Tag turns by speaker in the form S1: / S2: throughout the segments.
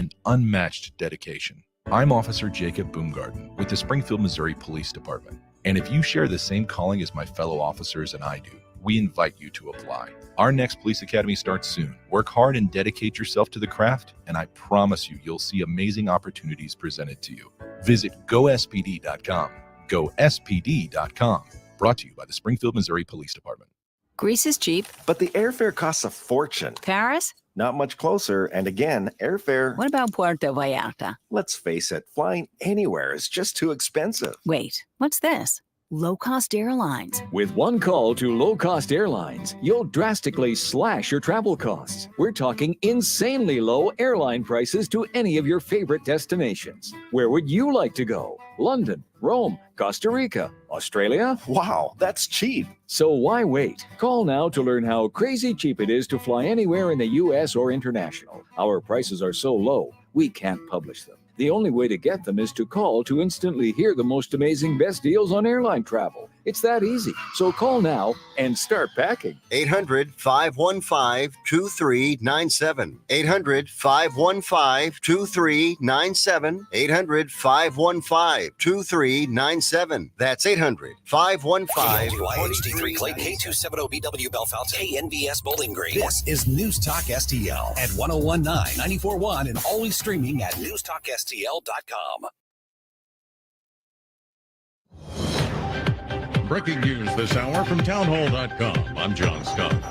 S1: and unmatched dedication. I'm Officer Jacob Boomgarden with the Springfield, Missouri Police Department. And if you share the same calling as my fellow officers and I do, we invite you to apply. Our next police academy starts soon. Work hard and dedicate yourself to the craft, and I promise you'll see amazing opportunities presented to you. Visit gospd.com. gospd.com. Brought to you by the Springfield, Missouri Police Department.
S2: Greece is cheap.
S3: But the airfare costs a fortune.
S2: Paris?
S3: Not much closer. And again, airfare...
S2: What about Puerto Vallarta?
S3: Let's face it, flying anywhere is just too expensive.
S2: Wait, what's this? Low-cost airlines.
S4: With one call to low-cost airlines, you'll drastically slash your travel costs. We're talking insanely low airline prices to any of your favorite destinations. Where would you like to go? London, Rome, Costa Rica, Australia?
S3: Wow, that's cheap.
S4: So why wait? Call now to learn how crazy cheap it is to fly anywhere in the U.S. or international. Our prices are so low, we can't publish them. The only way to get them is to call to instantly hear the most amazing best deals on airline travel. It's that easy. So call now and start packing.
S5: 800-515-2397. 800-515-2397. 800-515-2397. That's 800-515.
S6: WIHD3 Clay K270BW Bellefonte KNVS Bowling Green. This is News Talk STL at 1019, 94.1, and always streaming at newstalkstl.com.
S7: Breaking news this hour from townhall.com. I'm John Scott.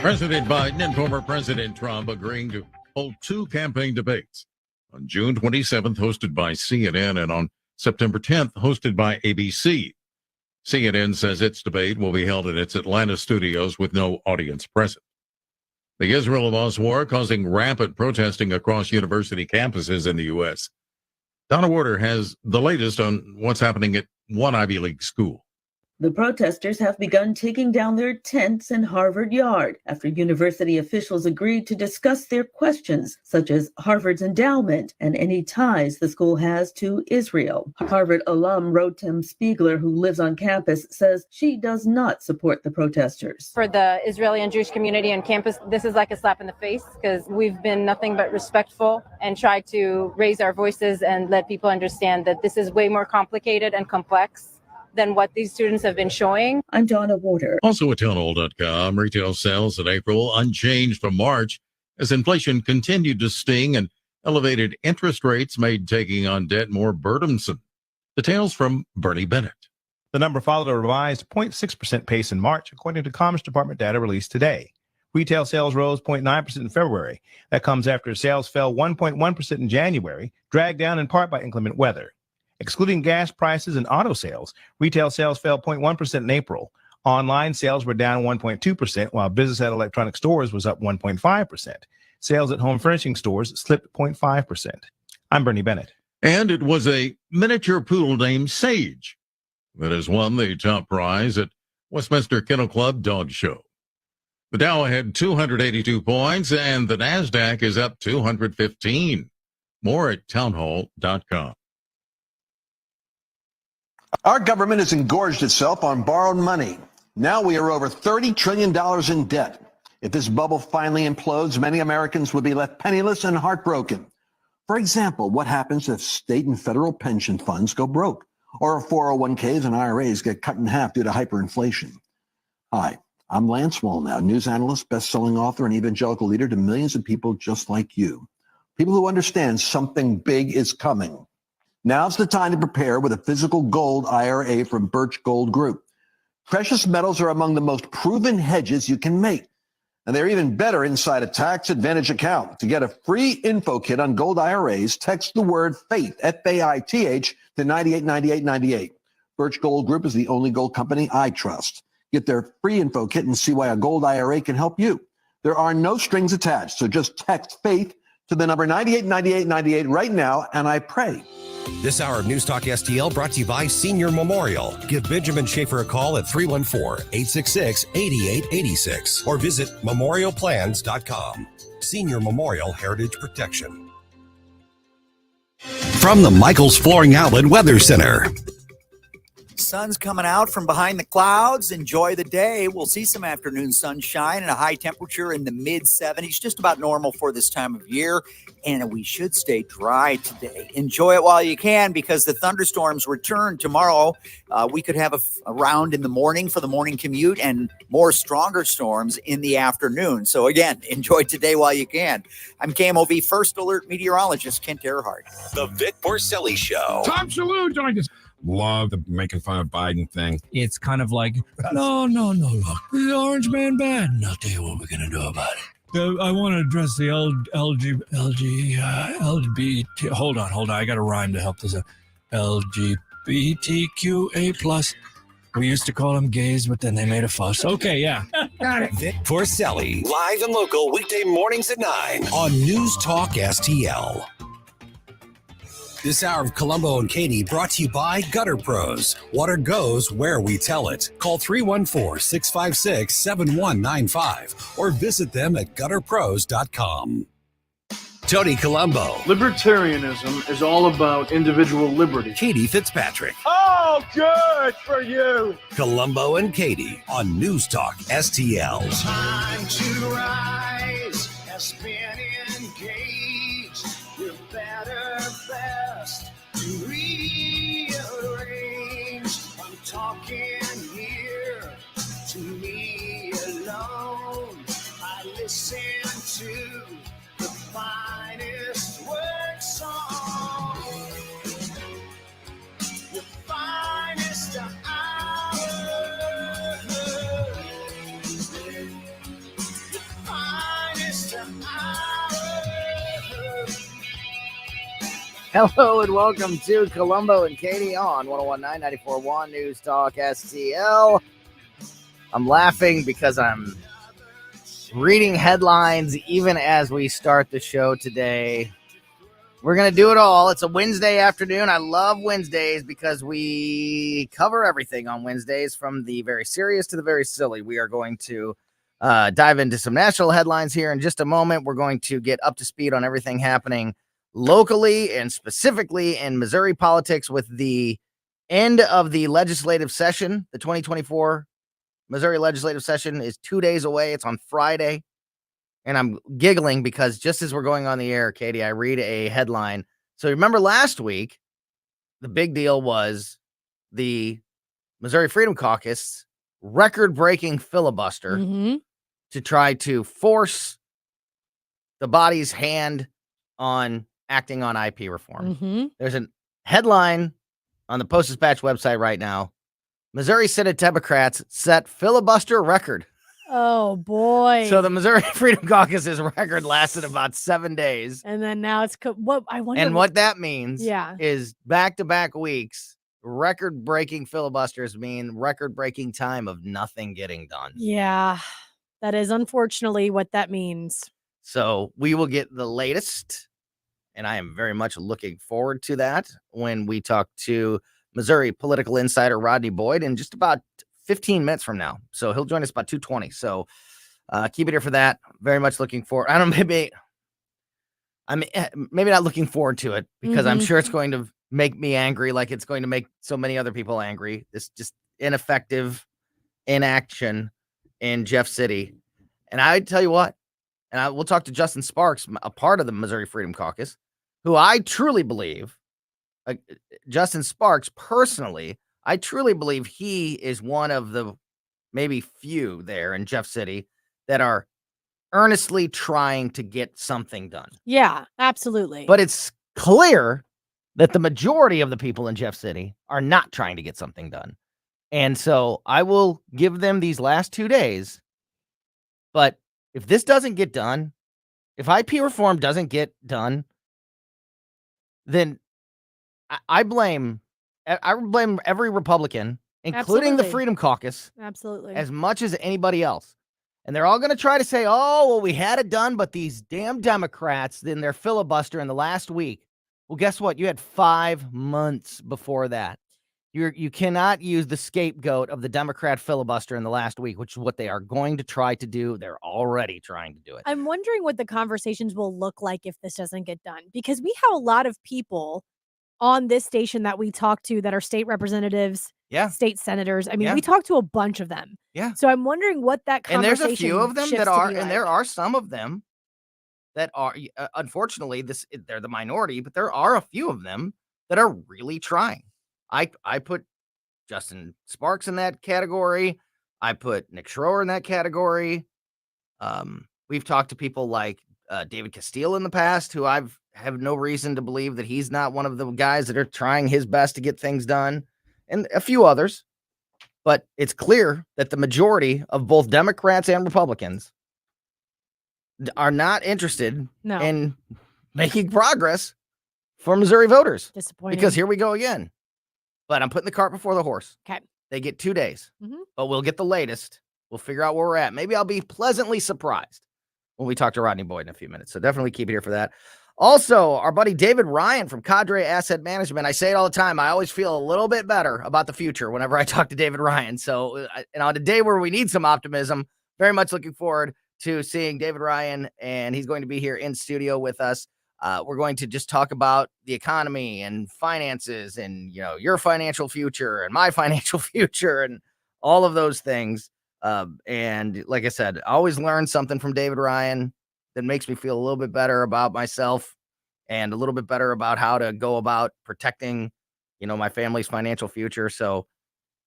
S7: President Biden and former President Trump agreeing to hold two campaign debates on June 27th, hosted by CNN, and on September 10th, hosted by ABC. CNN says its debate will be held in its Atlanta studios with no audience present. The Israel-Hamas war causing rampant protesting across university campuses in the U.S. Donna Warder has the latest on what's happening at one Ivy League school.
S8: The protesters have begun taking down their tents in Harvard Yard after university officials agreed to discuss their questions, such as Harvard's endowment and any ties the school has to Israel. Harvard alum Rotem Spiegler, who lives on campus, says she does not support the protesters.
S9: For the Israeli and Jewish community on campus, this is like a slap in the face because we've been nothing but respectful and tried to raise our voices and let people understand that this is way more complicated and complex than what these students have been showing.
S8: I'm Donna Warder.
S7: Also at townhall.com, retail sales in April unchanged from March as inflation continued to sting and elevated interest rates made taking on debt more burdensome. Details from Bernie Bennett.
S10: The number followed a revised 0.6% pace in March, according to Commerce Department data released today. Retail sales rose 0.9% in February. That comes after sales fell 1.1% in January, dragged down in part by inclement weather. Excluding gas prices and auto sales, retail sales fell 0.1% in April. Online sales were down 1.2%, while business at electronic stores was up 1.5%. Sales at home furnishing stores slipped 0.5%. I'm Bernie Bennett.
S7: And it was a miniature poodle named Sage that has won the top prize at Westminster Kennel Club Dog Show. The Dow had 282 points, and the NASDAQ is up 215. More at townhall.com.
S11: Our government has engorged itself on borrowed money. Now we are over $30 trillion in debt. If this bubble finally implodes, many Americans would be left penniless and heartbroken. For example, what happens if state and federal pension funds go broke, or if 401ks and IRAs get cut in half due to hyperinflation? Hi, I'm Lance Wallnow, news analyst, best-selling author, and evangelical leader to millions of people just like you. People who understand something big is coming. Now's the time to prepare with a physical gold IRA from Birch Gold Group. Precious metals are among the most proven hedges you can make, and they're even better inside a tax advantage account. To get a free info kit on gold IRAs, text the word FAITH, F-A-I-T-H, to 989898. Birch Gold Group is the only gold company I trust. Get their free info kit and see why a gold IRA can help you. There are no strings attached, so just text FAITH to the number 989898 right now, and I pray.
S6: This hour of News Talk STL brought to you by Senior Memorial. Give Benjamin Schaefer a call at 314-866-8886 or visit memorialplans.com. Senior Memorial Heritage Protection. From the Michaels Flooring Outlet Weather Center.
S12: Sun's coming out from behind the clouds. Enjoy the day. We'll see some afternoon sunshine and a high temperature in the mid-70s, just about normal for this time of year. and we should stay dry today. Enjoy it while you can, because the thunderstorms return tomorrow. We could have a round in the morning for the morning commute and more stronger storms in the afternoon. So again, enjoy today while you can. I'm KMOV First Alert meteorologist Kent Earhart.
S6: The Vic Porcelli Show.
S13: Tom Shalhoub joined us. Love the making fun of Biden thing. It's kind of like, no, look, the orange man bad, and I'll tell you what we're going to do about it. I want to address the LGBT. Hold on. I got a rhyme to help this out. LGBTQA+. We used to call them gays, but then they made a fuss. Okay, yeah. Got it.
S6: Vic Porcelli, live and local, weekday mornings at 9 on News Talk STL. This hour of Colombo and Katie brought to you by Gutter Pros. Water goes where we tell it. Call 314-656-7195 or visit them at gutterpros.com. Tony Colombo.
S14: Libertarianism is all about individual liberty.
S6: Katie Fitzpatrick.
S14: Oh, good for you.
S6: Colombo and Katie on News Talk STL.
S15: Time to rise has been engaged. We're better, best to rearrange. I'm talking here to me alone. I listen to the finest work song. The finest of hours. The finest of hours.
S16: Hello and welcome to Colombo and Katie on 101.9 94.1 News Talk STL. I'm laughing because I'm reading headlines even as we start the show today. We're going to do it all. It's a Wednesday afternoon. I love Wednesdays because we cover everything on Wednesdays, from the very serious to the very silly. We are going to dive into some national headlines here in just a moment. We're going to get up to speed on everything happening locally and specifically in Missouri politics with the end of the legislative session. The 2024 Missouri legislative session is 2 days away. It's on Friday. And I'm giggling because just as we're going on the air, Katie, I read a headline. So remember last week, the big deal was the Missouri Freedom Caucus record-breaking filibuster to try to force the body's hand on acting on IP reform. There's a headline on the Post-Dispatch website right now. Missouri Senate Democrats set filibuster record.
S17: Oh, boy.
S16: So the Missouri Freedom Caucus's record lasted about 7 days.
S17: And then now it's what I wonder.
S16: And what that means
S17: Yeah.
S16: is back-to-back weeks, record-breaking filibusters mean record-breaking time of nothing getting done.
S17: Yeah, that is unfortunately what that means.
S16: So we will get the latest, and I am very much looking forward to that when we talk to Missouri political insider Rodney Boyd in just about 15 minutes from now. So he'll join us about 2:20. So keep it here for that. Very much looking forward. I don't know, maybe not looking forward to it because I'm sure it's going to make me angry like it's going to make so many other people angry. This just ineffective inaction in Jeff City. And I tell you what, and we'll talk to Justin Sparks, a part of the Missouri Freedom Caucus, who I truly believe, Justin Sparks personally, I truly believe he is one of the maybe few there in Jeff City that are earnestly trying to get something done.
S17: Yeah, absolutely.
S16: But it's clear that the majority of the people in Jeff City are not trying to get something done. And so I will give them these last 2 days. But if this doesn't get done, if IP reform doesn't get done, then I blame every Republican, including the Freedom Caucus,
S17: absolutely,
S16: as much as anybody else. And they're all going to try to say, oh, well, we had it done, but these damn Democrats in their filibuster in the last week. Well, guess what? You had 5 months before that. You cannot use the scapegoat of the Democrat filibuster in the last week, which is what they are going to try to do. They're already trying to do it.
S17: I'm wondering what the conversations will look like if this doesn't get done, because we have a lot of people on this station that we talk to that are state representatives, state senators. I mean, we talk to a bunch of them.
S16: Yeah.
S17: So I'm wondering what that conversation
S16: and there's a few of them that are, and there are some of them that are, unfortunately, they're the minority, but there are a few of them that are really trying. I put Justin Sparks in that category. I put Nick Schroer in that category. We've talked to people like David Castile in the past, who have no reason to believe that he's not one of the guys that are trying his best to get things done, and a few others. But it's clear that the majority of both Democrats and Republicans are not interested in making progress for Missouri voters.
S17: Disappointing.
S16: Because here we go again. But I'm putting the cart before the horse.
S17: Okay.
S16: They get 2 days,
S17: Mhm.
S16: but we'll get the latest. We'll figure out where we're at. Maybe I'll be pleasantly surprised when we talk to Rodney Boyd in a few minutes. So definitely keep it here for that. Also, our buddy David Ryan from Cadre Asset Management. I say it all the time. I always feel a little bit better about the future whenever I talk to David Ryan. So, and on a day where we need some optimism, very much looking forward to seeing David Ryan, and he's going to be here in studio with us. We're going to just talk about the economy and finances and, your financial future and my financial future and all of those things. And like I said, I always learn something from David Ryan that makes me feel a little bit better about myself and a little bit better about how to go about protecting, my family's financial future. So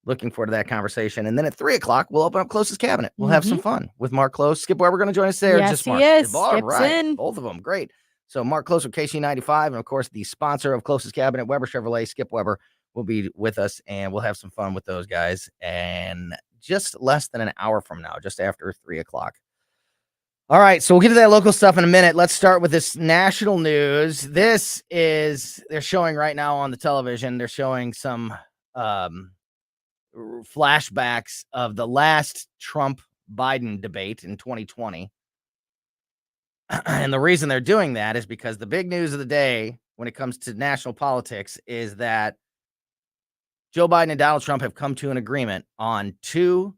S16: looking forward to that conversation. And then at 3:00, we'll open up Klose's Cabinet. We'll have some fun with Mark Klose. Skip Weber going to join us there.
S17: Yes,
S16: Just Mark.
S17: he is.
S16: All
S17: Skip's
S16: right.
S17: in.
S16: Both of them. Great. So Mark Klose with KC95, and of course the sponsor of Klose's Cabinet, Weber Chevrolet, Skip Weber, will be with us, and we'll have some fun with those guys. And just less than an hour from now, just after 3:00. All right, so we'll get to that local stuff in a minute. Let's start with this national news. They're showing right now on the television, they're showing some flashbacks of the last Trump-Biden debate in 2020. And the reason they're doing that is because the big news of the day when it comes to national politics is that Joe Biden and Donald Trump have come to an agreement on 2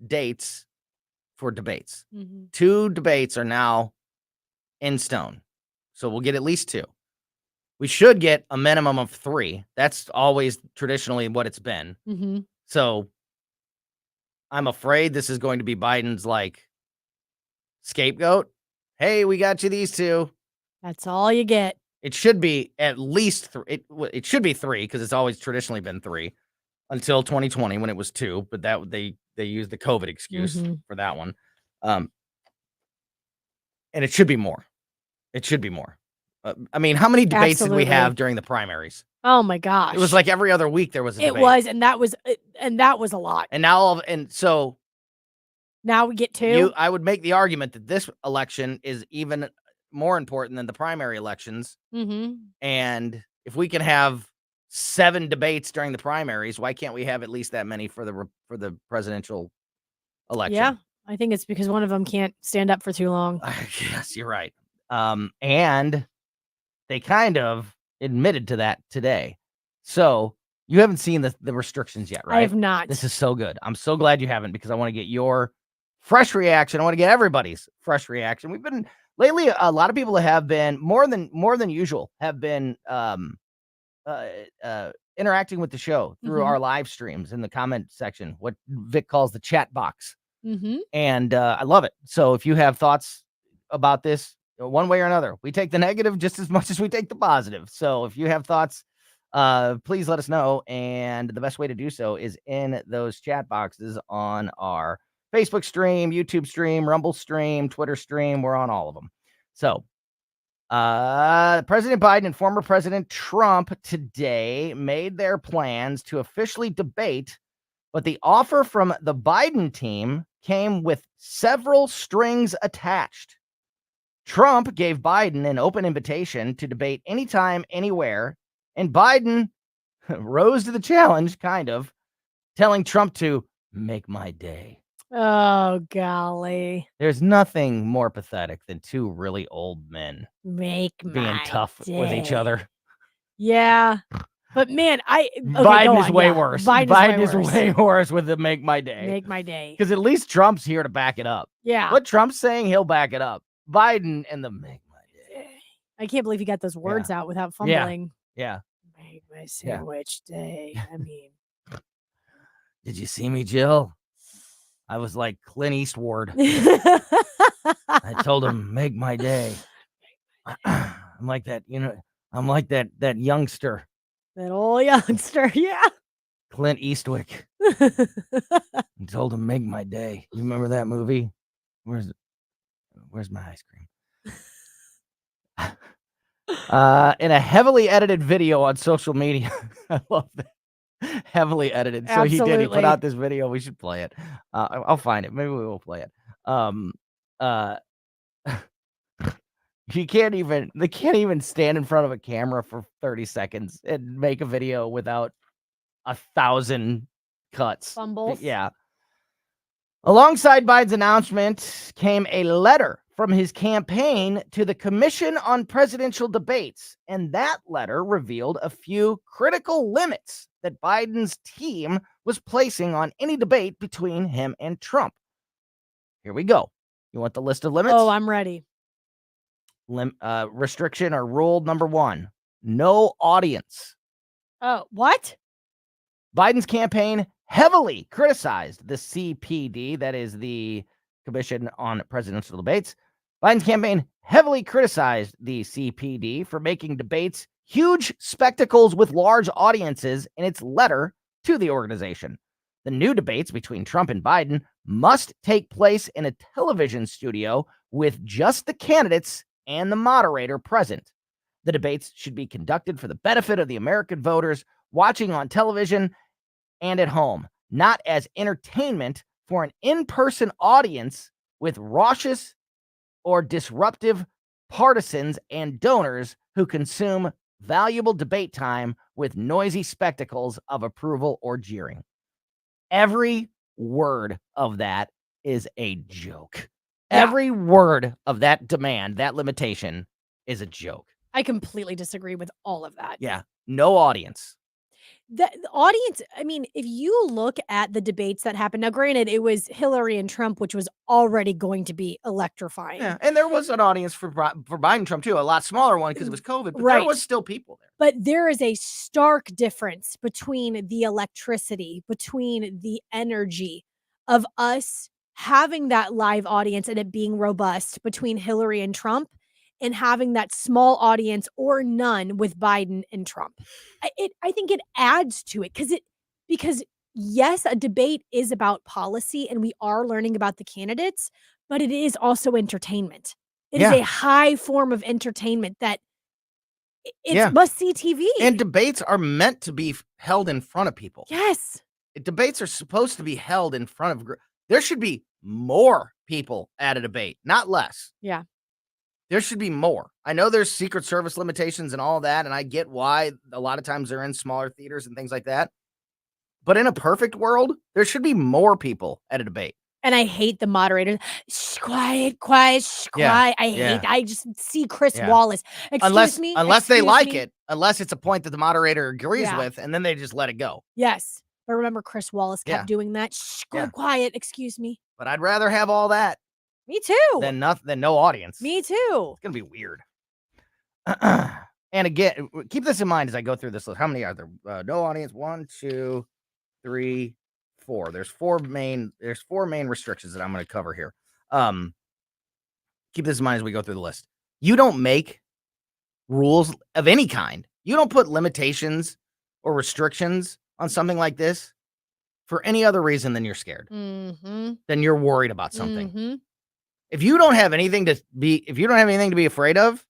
S16: dates for debates.
S17: Mm-hmm.
S16: 2 debates are now in stone. So we'll get at least 2. We should get a minimum of 3. That's always traditionally what it's been.
S17: Mm-hmm.
S16: So I'm afraid this is going to be Biden's scapegoat. Hey, we got you these 2.
S17: That's all you get.
S16: It should be at least 3. It should be 3 because it's always traditionally been 3 until 2020 when it was 2. But that they used the COVID excuse for that one. And it should be more. It should be more. I mean, how many debates did we have during the primaries?
S17: Oh my gosh!
S16: It was like every other week there was a debate.
S17: It was, and that was a lot.
S16: And now so
S17: now we get 2.
S16: I would make the argument that this election is even more important than the primary elections.
S17: Mm-hmm.
S16: And if we can have 7 debates during the primaries, why can't we have at least that many for the presidential election?
S17: Yeah, I think it's because one of them can't stand up for too long.
S16: Yes, you're right. And they kind of admitted to that today. So you haven't seen the restrictions yet, right?
S17: I have not.
S16: This is so good. I'm so glad you haven't because I want to get your fresh reaction. I want to get everybody's fresh reaction. We've been lately, a lot of people have been more than usual have been interacting with the show through our live streams in the comment section, what Vic calls the chat box.
S17: Mm-hmm.
S16: And I love it. So if you have thoughts about this one way or another, we take the negative just as much as we take the positive. So if you have thoughts, please let us know. And the best way to do so is in those chat boxes on our Facebook stream, YouTube stream, Rumble stream, Twitter stream. We're on all of them. So President Biden and former President Trump today made their plans to officially debate, but the offer from the Biden team came with several strings attached. Trump gave Biden an open invitation to debate anytime, anywhere, and Biden rose to the challenge, kind of, telling Trump to make my day.
S17: Oh, golly.
S16: There's nothing more pathetic than 2 really old men
S17: being
S16: tough with each other.
S17: Yeah. But man,
S16: Biden is way worse.
S17: Biden
S16: is way worse with the make my day.
S17: Make my day.
S16: Because at least Trump's here to back it up.
S17: Yeah.
S16: What Trump's saying, he'll back it up. Biden and the make my day.
S17: I can't believe he got those words out without fumbling.
S16: Yeah.
S17: Make my sandwich day. I mean.
S16: Did you see me, Jill? I was like Clint Eastwood. I told him, make my day. I'm like that, I'm like that youngster,
S17: That old youngster, yeah.
S16: Clint Eastwood. I told him, make my day. You remember that movie? Where's my ice cream? In a heavily edited video on social media. I love that. Heavily edited. So he put out this video. We should play it. I'll find it. Maybe we will play it. They can't even stand in front of a camera for 30 seconds and make a video without 1,000 cuts.
S17: Fumbles.
S16: Yeah. Alongside Biden's announcement came a letter from his campaign to the Commission on Presidential Debates, and that letter revealed a few critical limits that Biden's team was placing on any debate between him and Trump. Here we go. You want the list of limits?
S17: Oh, I'm ready.
S16: Restriction or rule number 1, no audience.
S17: Oh, what?
S16: Biden's campaign heavily criticized the CPD, that is the Commission on Presidential Debates. Biden's campaign heavily criticized the CPD for making debates huge spectacles with large audiences in its letter to the organization. The new debates between Trump and Biden must take place in a television studio with just the candidates and the moderator present. The debates should be conducted for the benefit of the American voters watching on television and at home, not as entertainment for an in-person audience with raucous or disruptive partisans and donors who consume valuable debate time with noisy spectacles of approval or jeering. Every word of that is a joke. Yeah. Every word of that demand, that limitation, is a joke.
S17: I completely disagree with all of that.
S16: Yeah. No audience.
S17: The audience, I mean, if you look at the debates that happened, now granted, it was Hillary and Trump, which was already going to be electrifying.
S16: Yeah, and there was an audience for Biden and Trump too, a lot smaller one because it was COVID, but there was still people there.
S17: But there is a stark difference between the electricity, between the energy of us having that live audience and it being robust between Hillary and Trump, and having that small audience or none with Biden and Trump. I think it adds to it because yes, a debate is about policy and we are learning about the candidates, but it is also entertainment. It is a high form of entertainment that it's must-see TV.
S16: And debates are meant to be held in front of people.
S17: Yes.
S16: Debates are supposed to be held in front of there should be more people at a debate, not less.
S17: Yeah.
S16: There should be more. I know there's Secret Service limitations and all that, and I get why a lot of times they're in smaller theaters and things like that. But in a perfect world, there should be more people at a debate.
S17: And I hate the moderators. Shh, quiet, quiet, shh, quiet. I just see Chris Wallace.
S16: Unless they like it, unless it's a point that the moderator agrees with, and then they just let it go.
S17: Yes. But remember, Chris Wallace kept doing that. Shh, quiet, excuse me.
S16: But I'd rather have all that.
S17: Me too.
S16: Than no audience.
S17: Me too.
S16: It's gonna be weird. And again, keep this in mind as I go through this list. How many are there? No audience. 1, 2, 3, 4. There's four main restrictions that I'm going to cover here. Keep this in mind as we go through the list. You don't make rules of any kind. You don't put limitations or restrictions on something like this for any other reason than you're scared.
S17: Mm-hmm.
S16: Then you're worried about something.
S17: Mm-hmm.
S16: If you don't have anything to be afraid of,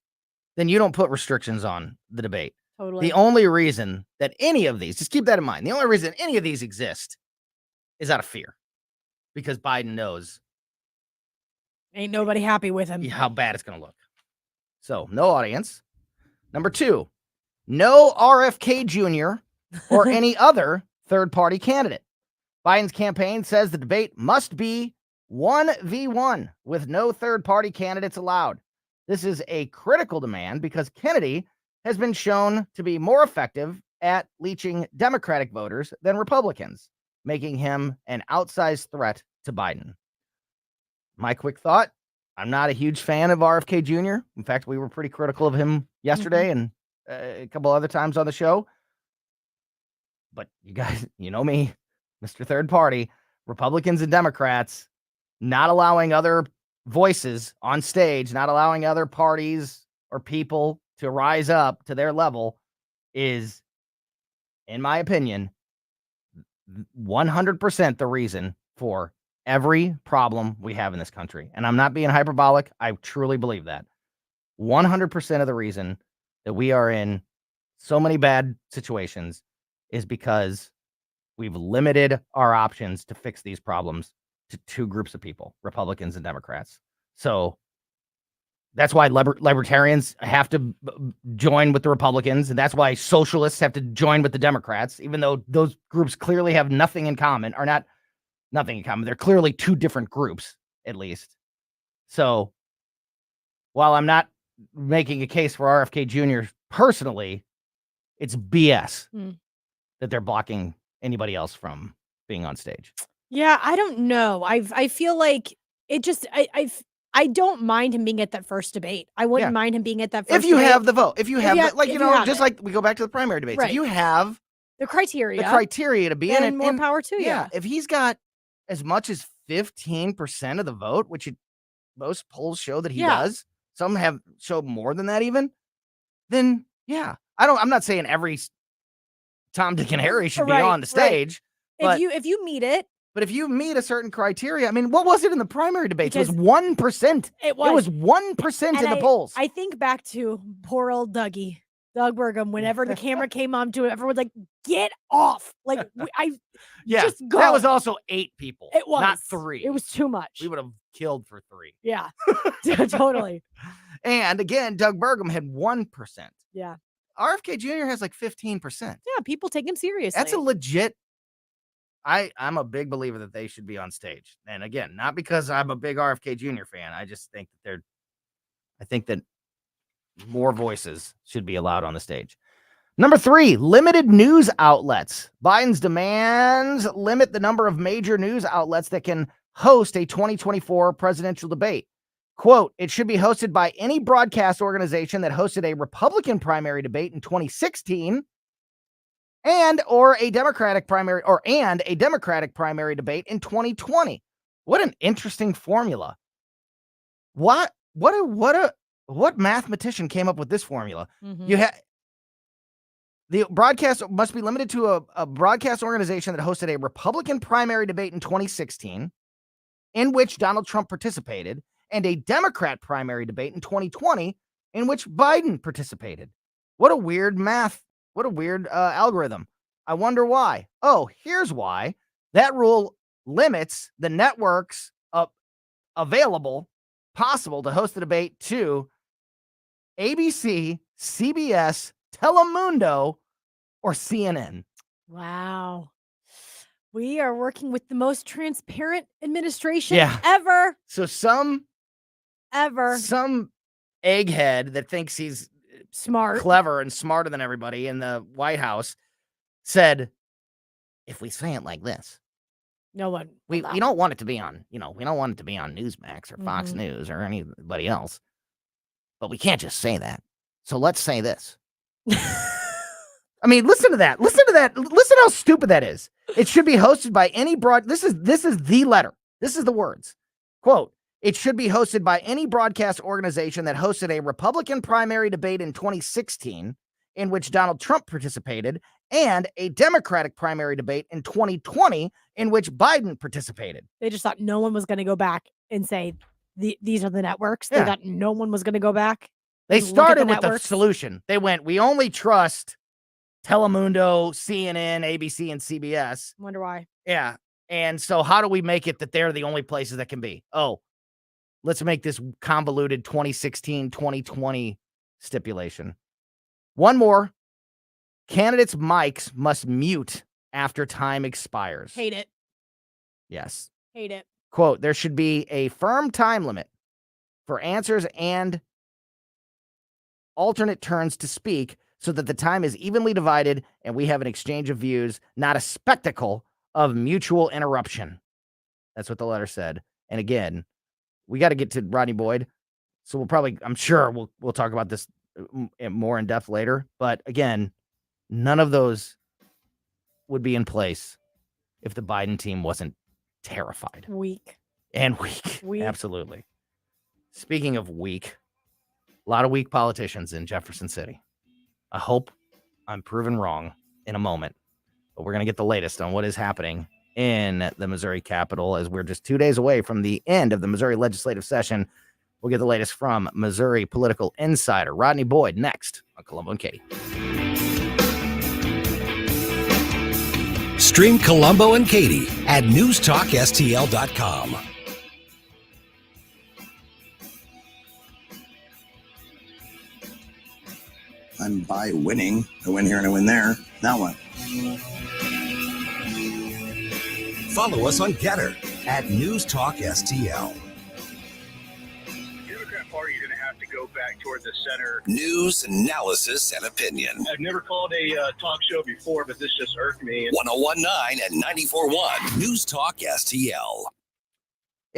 S16: then you don't put restrictions on the debate.
S17: Totally.
S16: The only reason that any of these, just keep that in mind, the only reason any of these exist is out of fear. Because Biden knows
S17: ain't nobody happy with him.
S16: How bad it's going to look. So, no audience. Number 2, no RFK Jr. or any other third-party candidate. Biden's campaign says the debate must be 1v1 with no third-party candidates allowed. This is a critical demand because Kennedy has been shown to be more effective at leeching Democratic voters than Republicans, making him an outsized threat to Biden. My quick thought, I'm not a huge fan of RFK Jr. In fact, we were pretty critical of him yesterday and a couple other times on the show. But you guys, you know me, Mr. Third Party. Republicans and Democrats not allowing other voices on stage, not allowing other parties or people to rise up to their level is, in my opinion, 100% the reason for every problem we have in this country. And I'm not being hyperbolic. I truly believe that. 100% of the reason that we are in so many bad situations is because we've limited our options to fix these problems to two groups of people, Republicans and Democrats. So that's why libertarians have to join with the Republicans, and that's why socialists have to join with the Democrats, even though those groups clearly have nothing in common, or not nothing in common. They're clearly two different groups, at least. So while I'm not making a case for RFK Jr. personally, it's BS that they're blocking anybody else from being on stage.
S17: Yeah, I don't know. I feel like it just I don't mind him being at that first debate. I wouldn't mind him being at that first
S16: If you
S17: debate.
S16: have the vote, if you have, like, you know, just
S17: it.
S16: like we go back to the primary debates.
S17: Right.
S16: If you have
S17: the criteria
S16: to be in it,
S17: then more power to you.
S16: Yeah, if he's got as much as 15% of the vote, which most polls show that he does, some have showed more than that even, then yeah. I'm not saying every Tom, Dick, and Harry should be on the stage.
S17: Right. If you meet it.
S16: But if you meet a certain criteria, I mean, what was it in the primary debates? It was 1%. It was 1% in the polls.
S17: I think back to poor old Doug Burgum. Whenever the camera came on to it, everyone's like, "Get off!" Like just go.
S16: That was also 8 people.
S17: It was
S16: not 3.
S17: It was too much.
S16: We would have killed for 3.
S17: Yeah, totally.
S16: And again, Doug Burgum had 1%.
S17: Yeah.
S16: RFK Jr. has like 15%.
S17: Yeah, people take him seriously.
S16: That's a legit. I'm a big believer that they should be on stage. And again, not because I'm a big RFK Jr. fan. I just think that I think that more voices should be allowed on the stage. Number 3, limited news outlets. Biden's demands limit the number of major news outlets that can host a 2024 presidential debate. Quote, it should be hosted by any broadcast organization that hosted a Republican primary debate in 2016 and a Democratic primary debate in 2020. What an interesting formula. What mathematician came up with this formula? You have the broadcast must be limited to a broadcast organization that hosted a Republican primary debate in 2016, in which Donald Trump participated, and a Democrat primary debate in 2020, in which Biden participated. What a weird math. What a weird algorithm. I wonder why. Oh, here's why. That rule limits the networks possible to host the debate to ABC, CBS, Telemundo, or CNN.
S17: Wow. We are working with the most transparent administration ever.
S16: So some
S17: egghead
S16: that thinks he's
S17: smart,
S16: clever, and smarter than everybody in the White House said, if we say it like this,
S17: no one.
S16: We don't want it to be on, we don't want it to be on Newsmax or Fox News or anybody else. But we can't just say that. So let's say this. I mean, listen to that. Listen how stupid that is. It should be hosted by any this is the letter. This is the words. Quote, it should be hosted by any broadcast organization that hosted a Republican primary debate in 2016, in which Donald Trump participated, and a Democratic primary debate in 2020, in which Biden participated.
S17: They just thought no one was going to go back and say, these are the networks. They thought no one was going to go back.
S16: They started with the solution. They went, we only trust Telemundo, CNN, ABC, and CBS.
S17: Wonder why.
S16: Yeah. And so how do we make it that they're the only places that can be? Oh, let's make this convoluted 2016, 2020 stipulation. One more. Candidates' mics must mute after time expires.
S17: Hate it.
S16: Yes.
S17: Hate it.
S16: Quote, there should be a firm time limit for answers and alternate turns to speak so that the time is evenly divided and we have an exchange of views, not a spectacle of mutual interruption. That's what the letter said. And again, we got to get to Rodney Boyd. So I'm sure we'll talk about this more in depth later. But again, none of those would be in place if the Biden team wasn't terrified.
S17: Weak.
S16: And weak. Absolutely. Speaking of weak, a lot of weak politicians in Jefferson City. I hope I'm proven wrong in a moment, but we're going to get the latest on what is happening in the Missouri Capitol as we're just 2 days away from the end of the Missouri legislative session. We'll get the latest from Missouri political insider Rodney Boyd next on Colombo and Katie.
S6: Stream Colombo and Katie at newstalkstl.com.
S18: I'm by winning. I win here and I win there. Now what?
S6: Follow us on Getter at newstalkstl.
S19: Democrat Party is going to have to go back toward the center.
S6: News, analysis, and opinion.
S19: I've never called a talk show before, but this just irked me.
S6: 1019 and 94.1 News Talk STL.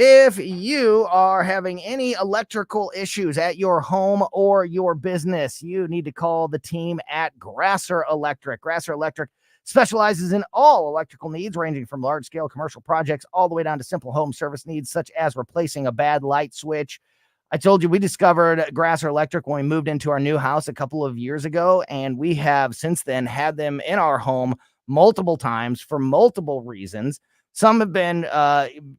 S16: If you are having any electrical issues at your home or your business, you need to call the team at Grasser Electric. Grasser Electric specializes in all electrical needs, ranging from large-scale commercial projects all the way down to simple home service needs, such as replacing a bad light switch. I told you we discovered Grasser Electric when we moved into our new house a couple of years ago, and we have since then had them in our home multiple times for multiple reasons. Some have been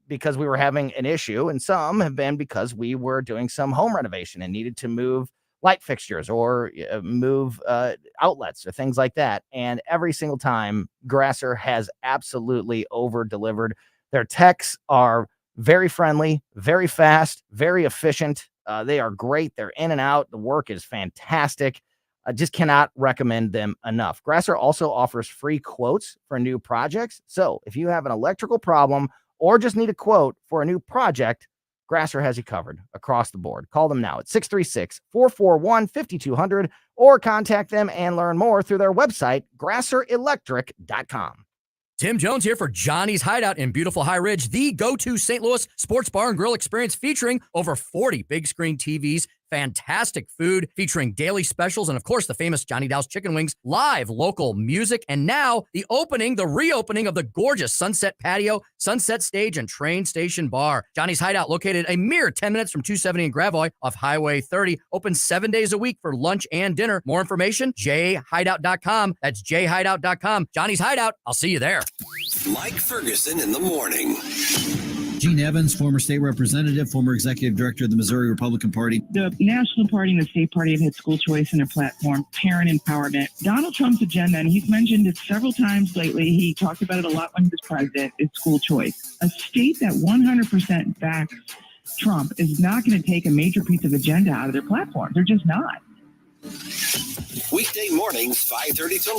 S16: because we were having an issue, and some have been because we were doing some home renovation and needed to move light fixtures or move outlets or things like that. And every single time, Grasser has absolutely over-delivered. Their techs are very friendly, very fast, very efficient. They are great. They're in and out. The work is fantastic. I just cannot recommend them enough. Grasser also offers free quotes for new projects. So if you have an electrical problem or just need a quote for a new project, Grasser has you covered across the board. Call them now at 636-441-5200 or contact them and learn more through their website, grasserelectric.com.
S20: Tim Jones here for Johnny's Hideout in beautiful High Ridge, the go-to St. Louis sports bar and grill experience featuring over 40 big screen TVs, fantastic food featuring daily specials, and of course the famous Johnny Dow's chicken wings, live local music, and now the reopening of the gorgeous Sunset Patio, Sunset Stage, and Train Station Bar. Johnny's Hideout, located a mere 10 minutes from 270 and Gravois off Highway 30, open 7 days a week for lunch and dinner. More information, jhideout.com. That's jhideout.com. Johnny's Hideout. I'll see you there.
S6: Mike Ferguson in the morning.
S21: Gene Evans, former state representative, former executive director of the Missouri Republican Party.
S22: The National Party and the state party have had school choice in their platform, parent empowerment. Donald Trump's agenda, and he's mentioned it several times lately, he talked about it a lot when he was president, is school choice. A state that 100% backs Trump is not going to take a major piece of agenda out of their platform. They're just not.
S6: Weekday mornings, 5:30 to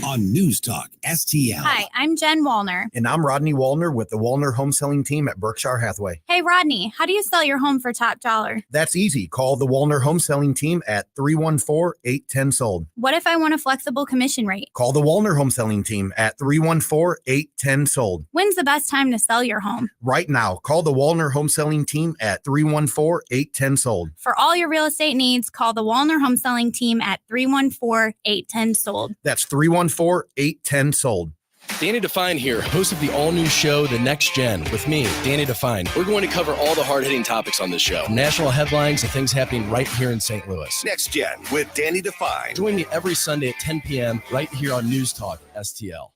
S6: 9 on News Talk STL.
S23: Hi, I'm Jen Wallner.
S24: And I'm Rodney Wallner with the Wallner Home Selling Team at Berkshire Hathaway.
S23: Hey, Rodney, how do you sell your home for top dollar?
S24: That's easy. Call the Wallner Home Selling Team at 314-810-SOLD.
S23: What if I want a flexible commission rate?
S24: Call the Wallner Home Selling Team at 314-810-SOLD.
S23: When's the best time to sell your home?
S24: Right now. Call the Wallner Home Selling Team at 314-810-SOLD.
S23: For all your real estate needs, call the Wallner Home Selling Team at 314-810-SOLD.
S24: That's 314-810-SOLD.
S25: Danny Define here, host of the all-new show, The Next Gen, with me, Danny Define. We're going to cover all the hard-hitting topics on this show, from national headlines to things happening right here in St. Louis.
S6: Next Gen with Danny Define.
S25: Join me every Sunday at 10 p.m. right here on News Talk STL.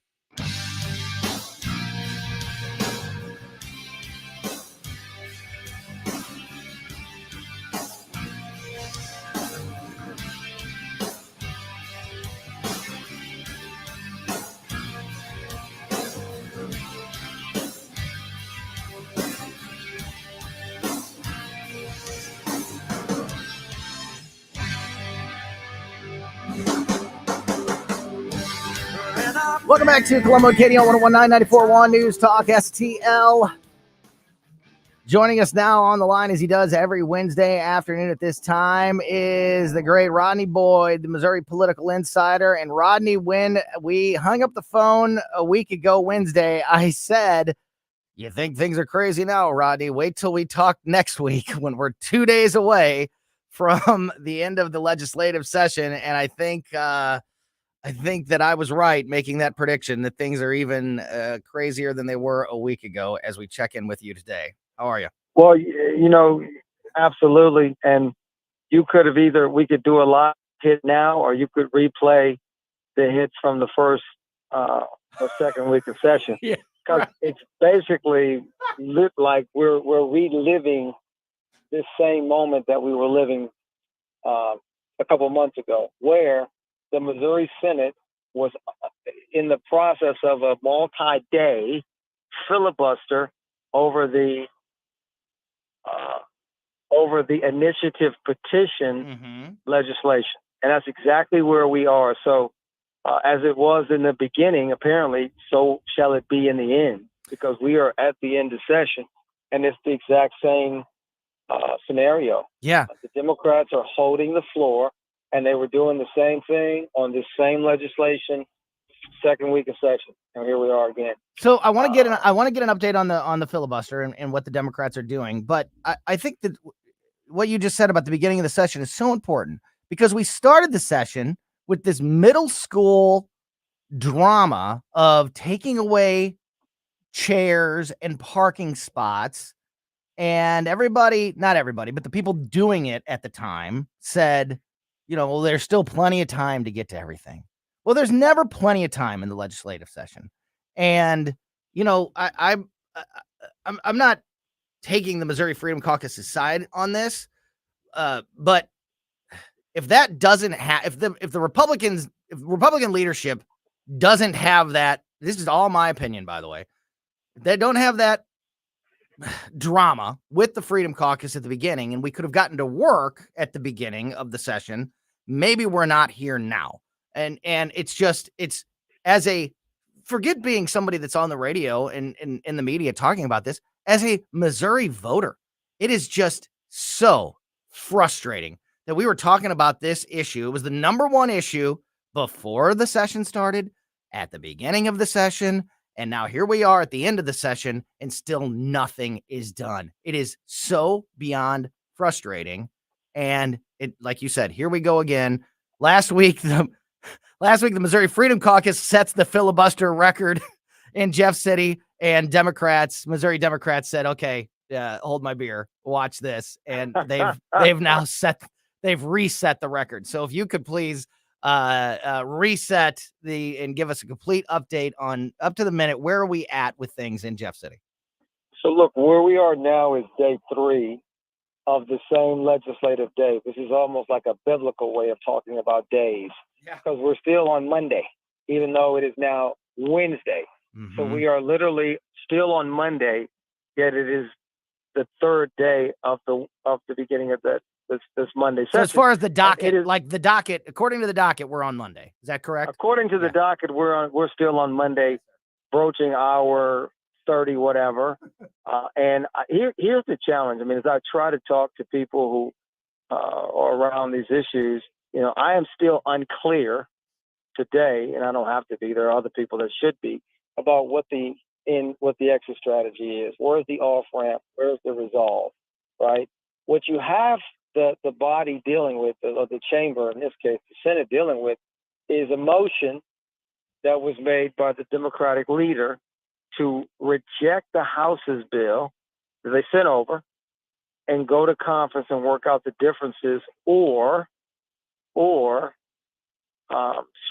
S16: Welcome back to Colombo Katie on 1019 94.1 News Talk STL. Joining us now on the line, as he does every Wednesday afternoon at this time, is the great Rodney Boyd, the Missouri political insider. And Rodney, when we hung up the phone a week ago Wednesday, I said, you think things are crazy now, Rodney? Wait till we talk next week when we're 2 days away from the end of the legislative session. And I think I think that I was right making that prediction that things are even crazier than they were a week ago as we check in with you today. How are you?
S1: Well, absolutely. And you could have we could do a live hit now, or you could replay the hits from the first or second week of session.
S16: Yeah,
S1: because it's basically like we're reliving this same moment that we were living a couple months ago, where the Missouri Senate was in the process of a multi-day filibuster over the initiative petition legislation. And that's exactly where we are. So as it was in the beginning, apparently, so shall it be in the end, because we are at the end of session, and it's the exact same scenario.
S16: Yeah.
S1: The Democrats are holding the floor, and they were doing the same thing on this same legislation, second week of session, and here we are again.
S16: So I want to get an update on the filibuster and what the Democrats are doing. But I think that what you just said about the beginning of the session is so important, because we started the session with this middle school drama of taking away chairs and parking spots. And not everybody, but the people doing it at the time said, well, there's still plenty of time to get to everything. Well, there's never plenty of time in the legislative session. And, I'm not taking the Missouri Freedom Caucus's side on this. But if that doesn't have, if Republican leadership doesn't have that, this is all my opinion, by the way, they don't have that drama with the Freedom Caucus at the beginning, and we could have gotten to work at the beginning of the session, maybe we're not here now. And it's forget being somebody that's on the radio and in the media talking about this, as a Missouri voter, it is just so frustrating that we were talking about this issue. It was the number one issue before the session started, at the beginning of the session, and now here we are at the end of the session, and still nothing is done. It is so beyond frustrating. And it, like you said, here we go again. Last week, the Missouri Freedom Caucus sets the filibuster record in Jeff City, and Missouri Democrats said, okay, hold my beer, watch this. And they've reset the record. So if you could please reset and give us a complete update on up to the minute, where are we at with things in Jeff City?
S1: So look, where we are now is day 3 of the same legislative day. This is almost like a biblical way of talking about days, because we're still on Monday, even though it is now Wednesday. Mm-hmm. So we are literally still on Monday, yet it is the third day of the beginning of this Monday session.
S16: So as far as the docket, according to the docket, we're on Monday. Is that correct?
S1: According to the docket, we're still on Monday, broaching hour 30, whatever. And here's the challenge. I mean, as I try to talk to people who are around these issues, I am still unclear today, and I don't have to be. There are other people that should be, about what the exit strategy is. Where's the off ramp? Where's the resolve? Right? What you have the body dealing with, or the chamber in this case, the Senate dealing with, is a motion that was made by the Democratic leader to reject the House's bill that they sent over and go to conference and work out the differences, or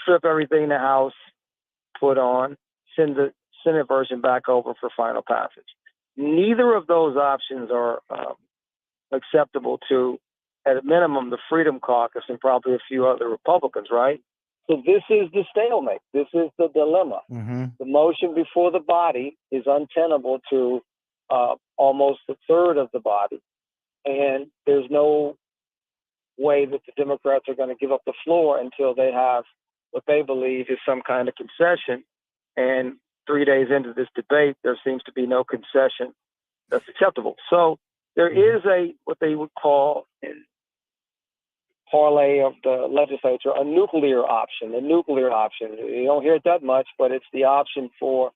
S1: strip everything the House put on, send the Senate version back over for final passage. Neither of those options are acceptable to, at a minimum, the Freedom Caucus and probably a few other Republicans, right? So this is the stalemate. This is the dilemma.
S16: Mm-hmm.
S1: The motion before the body is untenable to almost a third of the body. And there's no way that the Democrats are going to give up the floor until they have what they believe is some kind of concession. And 3 days into this debate, there seems to be no concession that's acceptable. So there is what they would call, in parlay of the legislature, a nuclear option. You don't hear it that much, but it's the option for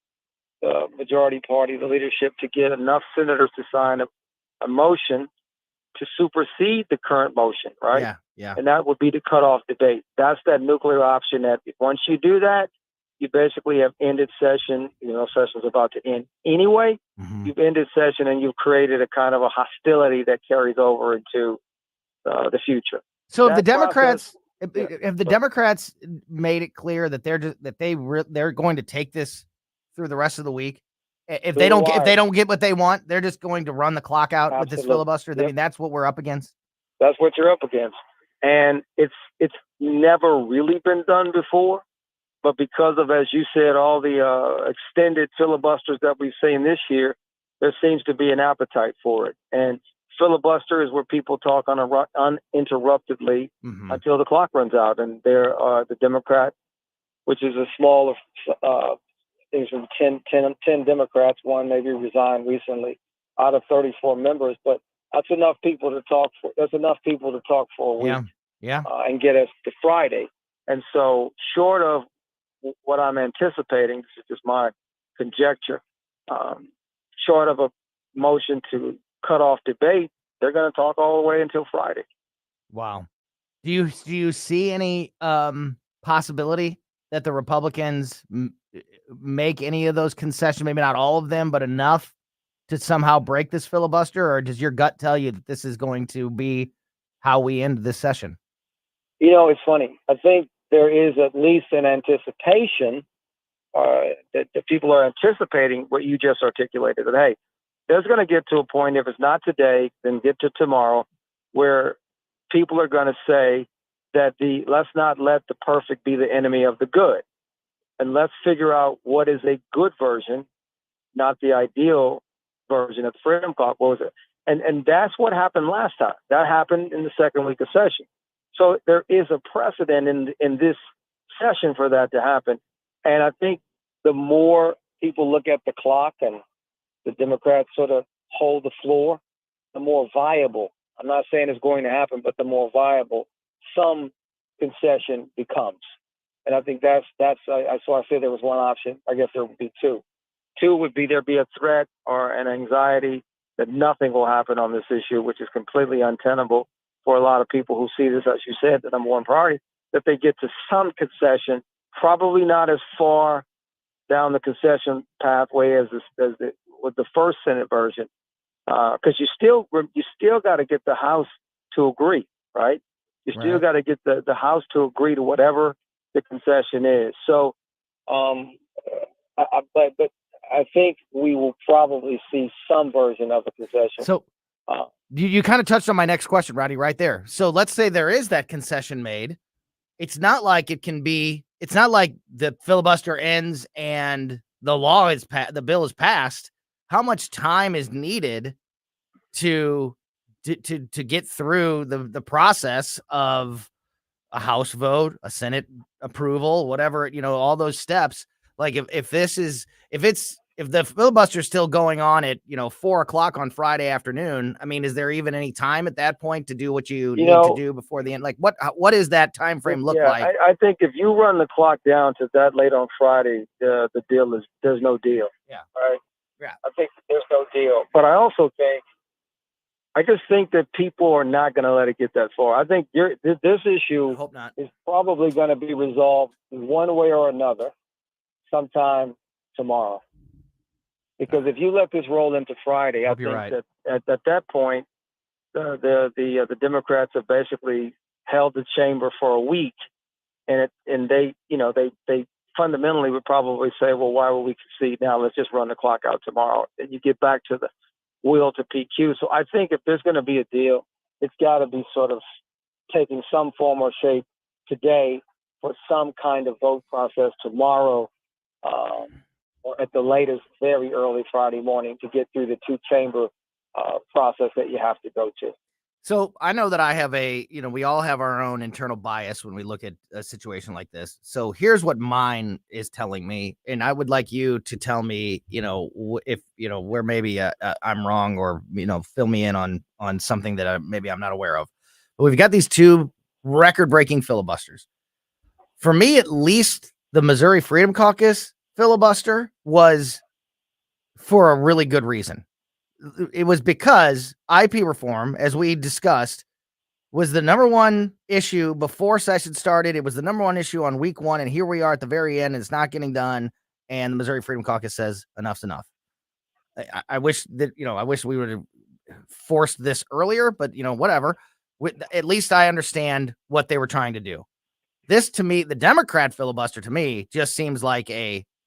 S1: the majority party, the leadership, to get enough senators to sign a motion to supersede the current motion, right?
S16: Yeah.
S1: And that would be the cutoff debate. That's that nuclear option that once you do that, you basically have ended session. Session's about to end anyway. You've ended session and you've created a kind of a hostility that carries over into the future.
S16: So if
S1: That
S16: the Democrats,
S1: process-
S16: if the Democrats made it clear that they're going to take this through the rest of the week, if they don't get what they want, they're just going to run the clock out with this
S1: Absolutely.
S16: filibuster. I mean, that's what we're up against.
S1: That's what you're up against. And it's never really been done before. But because of, as you said, all the extended filibusters that we've seen this year, there seems to be an appetite for it. And filibuster is where people talk uninterruptedly until the clock runs out. And there are the Democrat, which is a smaller, things from 10 Democrats, one maybe resigned recently, out of 34 members. But that's enough people to talk for. That's enough people to talk for a week.
S16: Yeah.
S1: And get us to Friday. And so short of what I'm anticipating, this is just my conjecture, short of a motion to cut off debate, they're going to talk all the way until Friday.
S16: Wow. Do you see any possibility that the Republicans make any of those concessions, maybe not all of them, but enough to somehow break this filibuster? Or does your gut tell you that this is going to be how we end this session?
S1: It's funny. I think there is at least an anticipation that the people are anticipating what you just articulated, that, hey, there's going to get to a point, if it's not today, then get to tomorrow, where people are going to say that let's not let the perfect be the enemy of the good. And let's figure out what is a good version, not the ideal version of the Freedom Clock. What was it? And that's what happened last time. That happened in the second week of session. So there is a precedent in this session for that to happen. And I think the more people look at the clock and the Democrats sort of hold the floor, the more viable, I'm not saying it's going to happen, but the more viable some concession becomes. And I think that's so I said there was one option. I guess there would be two. Two would be there'd be a threat or an anxiety that nothing will happen on this issue, which is completely untenable for a lot of people who see this, as you said, the number one priority, that they get to some concession, probably not as far down the concession pathway as with the first Senate version, because you still got to get the House to agree, right? You still got to get the House to agree to whatever the concession is. So, but I think we will probably see some version of a concession.
S16: So you kind of touched on my next question, Rodney, right there. So let's say there is that concession made. It's not like it's not like the filibuster ends and the bill is passed. How much time is needed to get through the process of a House vote, a Senate approval, whatever, all those steps? Like if the filibuster is still going on at 4:00 on Friday afternoon, I mean, is there even any time at that point to do what you need to do before the end? Like what does that time frame look like?
S1: I think if you run the clock down to that late on Friday, the deal is there's no deal.
S16: Yeah.
S1: Right.
S16: Yeah.
S1: I think there's no deal. But I also just think that people are not going to let it get that far. I think this issue is probably going to be resolved one way or another sometime tomorrow. Because if you let this roll into Friday, I think that at that point, the Democrats have basically held the chamber for a week, and they fundamentally would probably say, well, why would we concede now? Let's just run the clock out tomorrow, and you get back to the will to PQ. So I think if there's going to be a deal, it's got to be sort of taking some form or shape today for some kind of vote process tomorrow. Or at the latest, very early Friday morning to get through the two-chamber process that you have to go to.
S16: So I know that I have we all have our own internal bias when we look at a situation like this. So here's what mine is telling me, and I would like you to tell me, if, where maybe I'm wrong, or, fill me in on something that maybe I'm not aware of. But we've got these two record-breaking filibusters. For me, at least, the Missouri Freedom Caucus filibuster was for a really good reason. It was because IP reform, as we discussed, was the number one issue before session started. It was the number one issue on week one, and here we are at the very end, and it's not getting done. And the Missouri Freedom Caucus says enough's enough. I wish that, I wish we would have forced this earlier, but whatever. At least I understand what they were trying to do. This, to me, the Democrat filibuster, to me, just seems like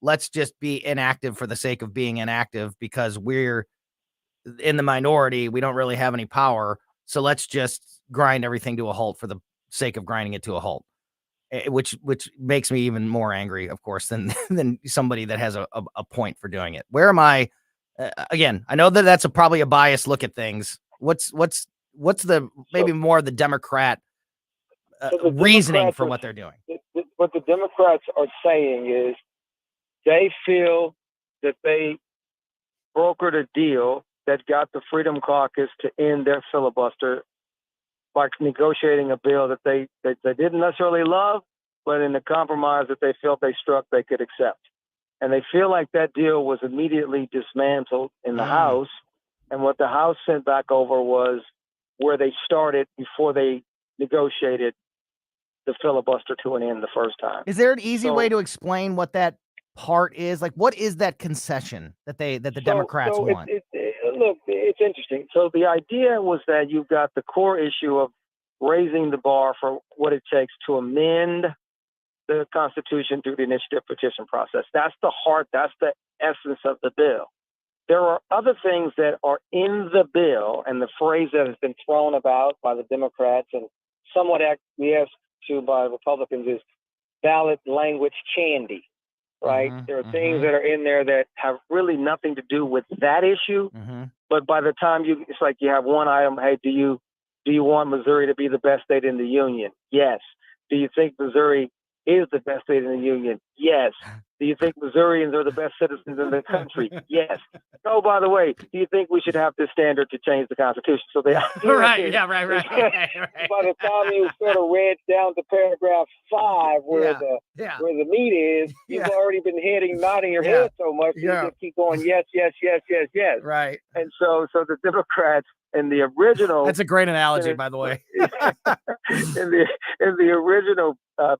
S16: let's just be inactive for the sake of being inactive because we're in the minority. We don't really have any power. So let's just grind everything to a halt for the sake of grinding it to a halt, which makes me even more angry, of course, than somebody that has a point for doing it. Where am I? Again, I know that that's probably a biased look at things. What's the maybe more the Democrat reasoning for what they're doing?
S1: What the Democrats are saying is they feel that they brokered a deal that got the Freedom Caucus to end their filibuster by negotiating a bill that they didn't necessarily love, but in the compromise that they felt they struck, they could accept. And they feel like that deal was immediately dismantled in the House. And what the House sent back over was where they started before they negotiated the filibuster to an end the first time.
S16: Is there an easy way to explain what that part is? Like, what is that concession that the Democrats want?
S1: Look, it's interesting. So the idea was that you've got the core issue of raising the bar for what it takes to amend the Constitution through the initiative petition process. That's the heart, that's the essence of the bill. There are other things that are in the bill, and the phrase that has been thrown about by the Democrats and somewhat acquiesced to by Republicans is ballot language candy, right? There are things that are in there that have really nothing to do with that issue, but by the time it's like you have one item, hey, do you want Missouri to be the best state in the union? Yes. Do you think Missouri is the best state in the union? Yes. Do you think Missourians are the best citizens in the country? Yes. Oh, by the way, do you think we should have this standard to change the Constitution? So they
S16: right.
S1: By the time you sort of read down to paragraph 5, where the meat is, you've already been nodding your head so much, you just keep going yes, yes, yes, yes, yes.
S16: Right.
S1: And so the Democrats in the original.
S16: That's a great analogy, by the way.
S1: in the original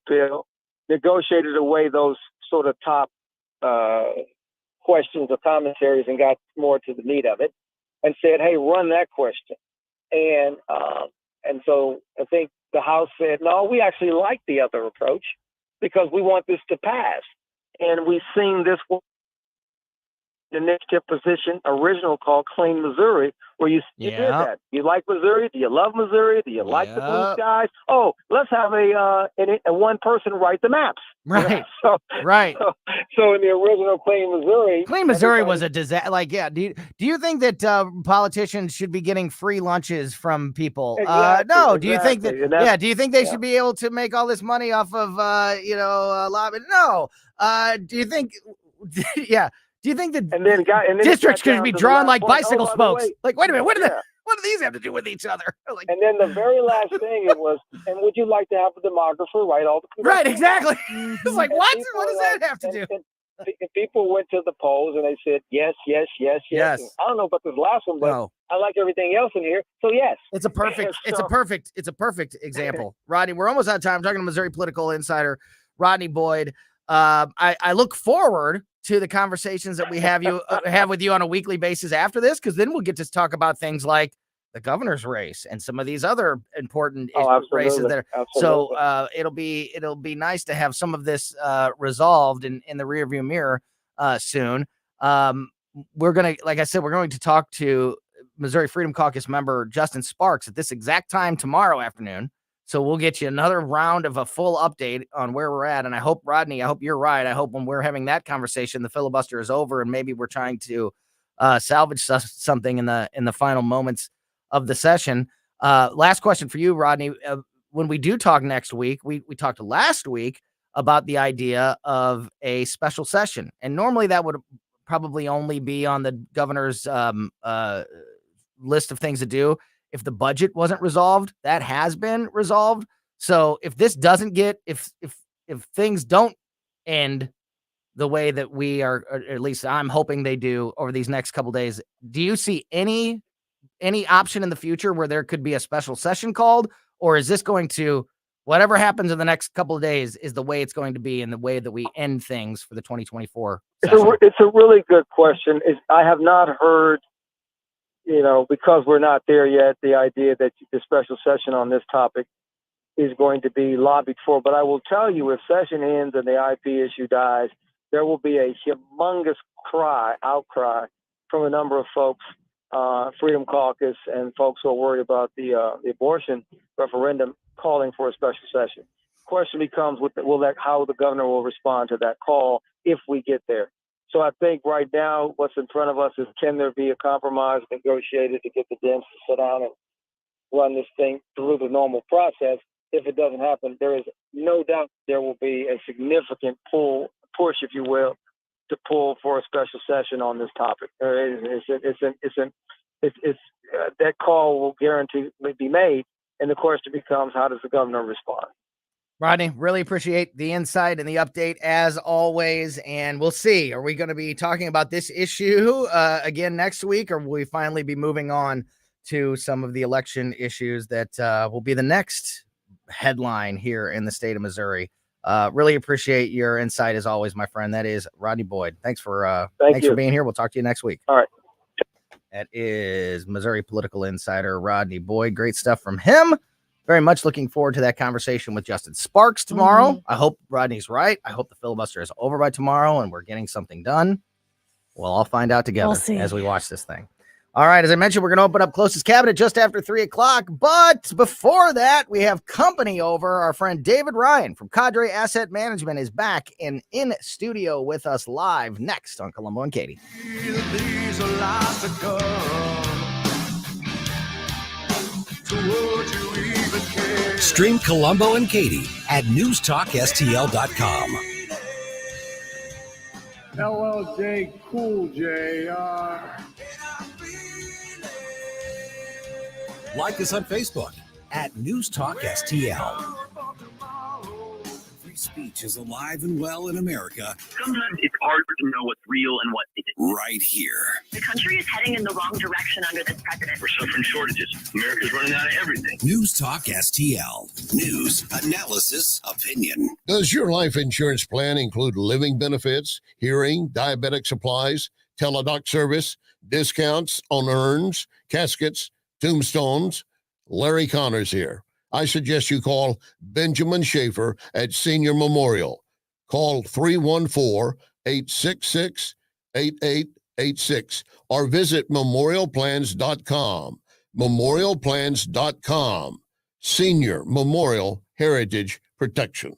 S1: bill, negotiated away those sort of top questions or commentaries and got more to the meat of it, and said, "Hey, run that question." And so I think the House said, "No, we actually like the other approach because we want this to pass." And we've seen this initiative position original called Clean Missouri, where you did that. You like Missouri? Do you love Missouri? Do you like the blue skies? Oh, let's have a one person write the maps.
S16: Right.
S1: So in the original
S16: Clean Missouri was a disaster. Like, do you think that politicians should be getting free lunches from people? No. Do you think that? Do you think they should be able to make all this money off of lobbying? No. Do you think? Do you think that districts could be drawn like bicycle spokes? Like, wait a minute, what do these have to do with each other? Like,
S1: and then the very last thing it was, and would you like to have a demographer write all the
S16: right? Exactly. It's like, what? What does that have to do?
S1: And people went to the polls and they said yes, yes, yes, yes.
S16: Yes.
S1: I don't know about this last one, but I like everything else in here, so yes.
S16: It's a perfect. It's a perfect example, Rodney. We're almost out of time. I'm talking to Missouri political insider Rodney Boyd. I look forward to the conversations that we have with you on a weekly basis after this, because then we'll get to talk about things like the governor's race and some of these other important races that are. So it'll be nice to have some of this resolved in the rearview mirror soon. We're going to talk to Missouri Freedom Caucus member Justin Sparks at this exact time tomorrow afternoon. So we'll get you another round of a full update on where we're at. And I hope, Rodney, you're right. I hope when we're having that conversation, the filibuster is over and maybe we're trying to salvage something in the final moments of the session. Last question for you, Rodney. When we do talk next week, we talked last week about the idea of a special session. And normally that would probably only be on the governor's list of things to do. If the budget wasn't resolved, that has been resolved. So if this doesn't if things don't end the way that we are, or at least I'm hoping they do over these next couple of days, do you see any option in the future where there could be a special session called, Or is this going to, whatever happens in the next couple of days is the way it's going to be and the way that we end things for the 2024 session?
S1: It's a really good question. I have not heard, because we're not there yet, the idea that the special session on this topic is going to be lobbied for. But I will tell you, if session ends and the IP issue dies, there will be a humongous outcry from a number of folks, Freedom Caucus and folks who are worried about the abortion referendum calling for a special session. Question becomes how the governor will respond to that call if we get there. So I think right now what's in front of us is, can there be a compromise negotiated to get the Dems to sit down and run this thing through the normal process? If it doesn't happen, there is no doubt there will be a significant push, if you will, to pull for a special session on this topic. That call will guarantee be made, and the question becomes, how does the governor respond?
S16: Rodney, really appreciate the insight and the update as always, and we'll see. Are we going to be talking about this issue again next week, or will we finally be moving on to some of the election issues that will be the next headline here in the state of Missouri? Really appreciate your insight as always, my friend. That is Rodney Boyd. Thanks for being here. We'll talk to you next week.
S1: All right.
S16: That is Missouri political insider Rodney Boyd. Great stuff from him. Very much looking forward to that conversation with Justin Sparks tomorrow. I hope Rodney's right. I hope the filibuster is over by tomorrow and we're getting something done. We'll all find out together as we watch this thing. All right, as I mentioned, we're going to open up Klose's Cabinet just after 3 o'clock. But before that, we have company over. Our friend David Ryan from Cadre Asset Management is back in studio with us live next on Colombo and Katie.
S6: Stream Colombo and Katie at newstalkstl.com.
S15: LLJ Cool J.
S6: Like us on Facebook at News Talk STL. Free speech is alive and well in America.
S19: Sometimes it's hard to know what's real and what isn't.
S6: Right here.
S2: The country is heading in the wrong direction under this president.
S19: We're suffering shortages. America's running out of everything.
S6: News Talk STL. News, analysis, opinion.
S3: Does your life insurance plan include living benefits, hearing, diabetic supplies, teledoc service, discounts on urns, caskets, tombstones? Larry Connors here. I suggest you call Benjamin Schaefer at Senior Memorial. Call 314-866-8886 or visit memorialplans.com. Memorialplans.com. Senior Memorial Heritage Protection.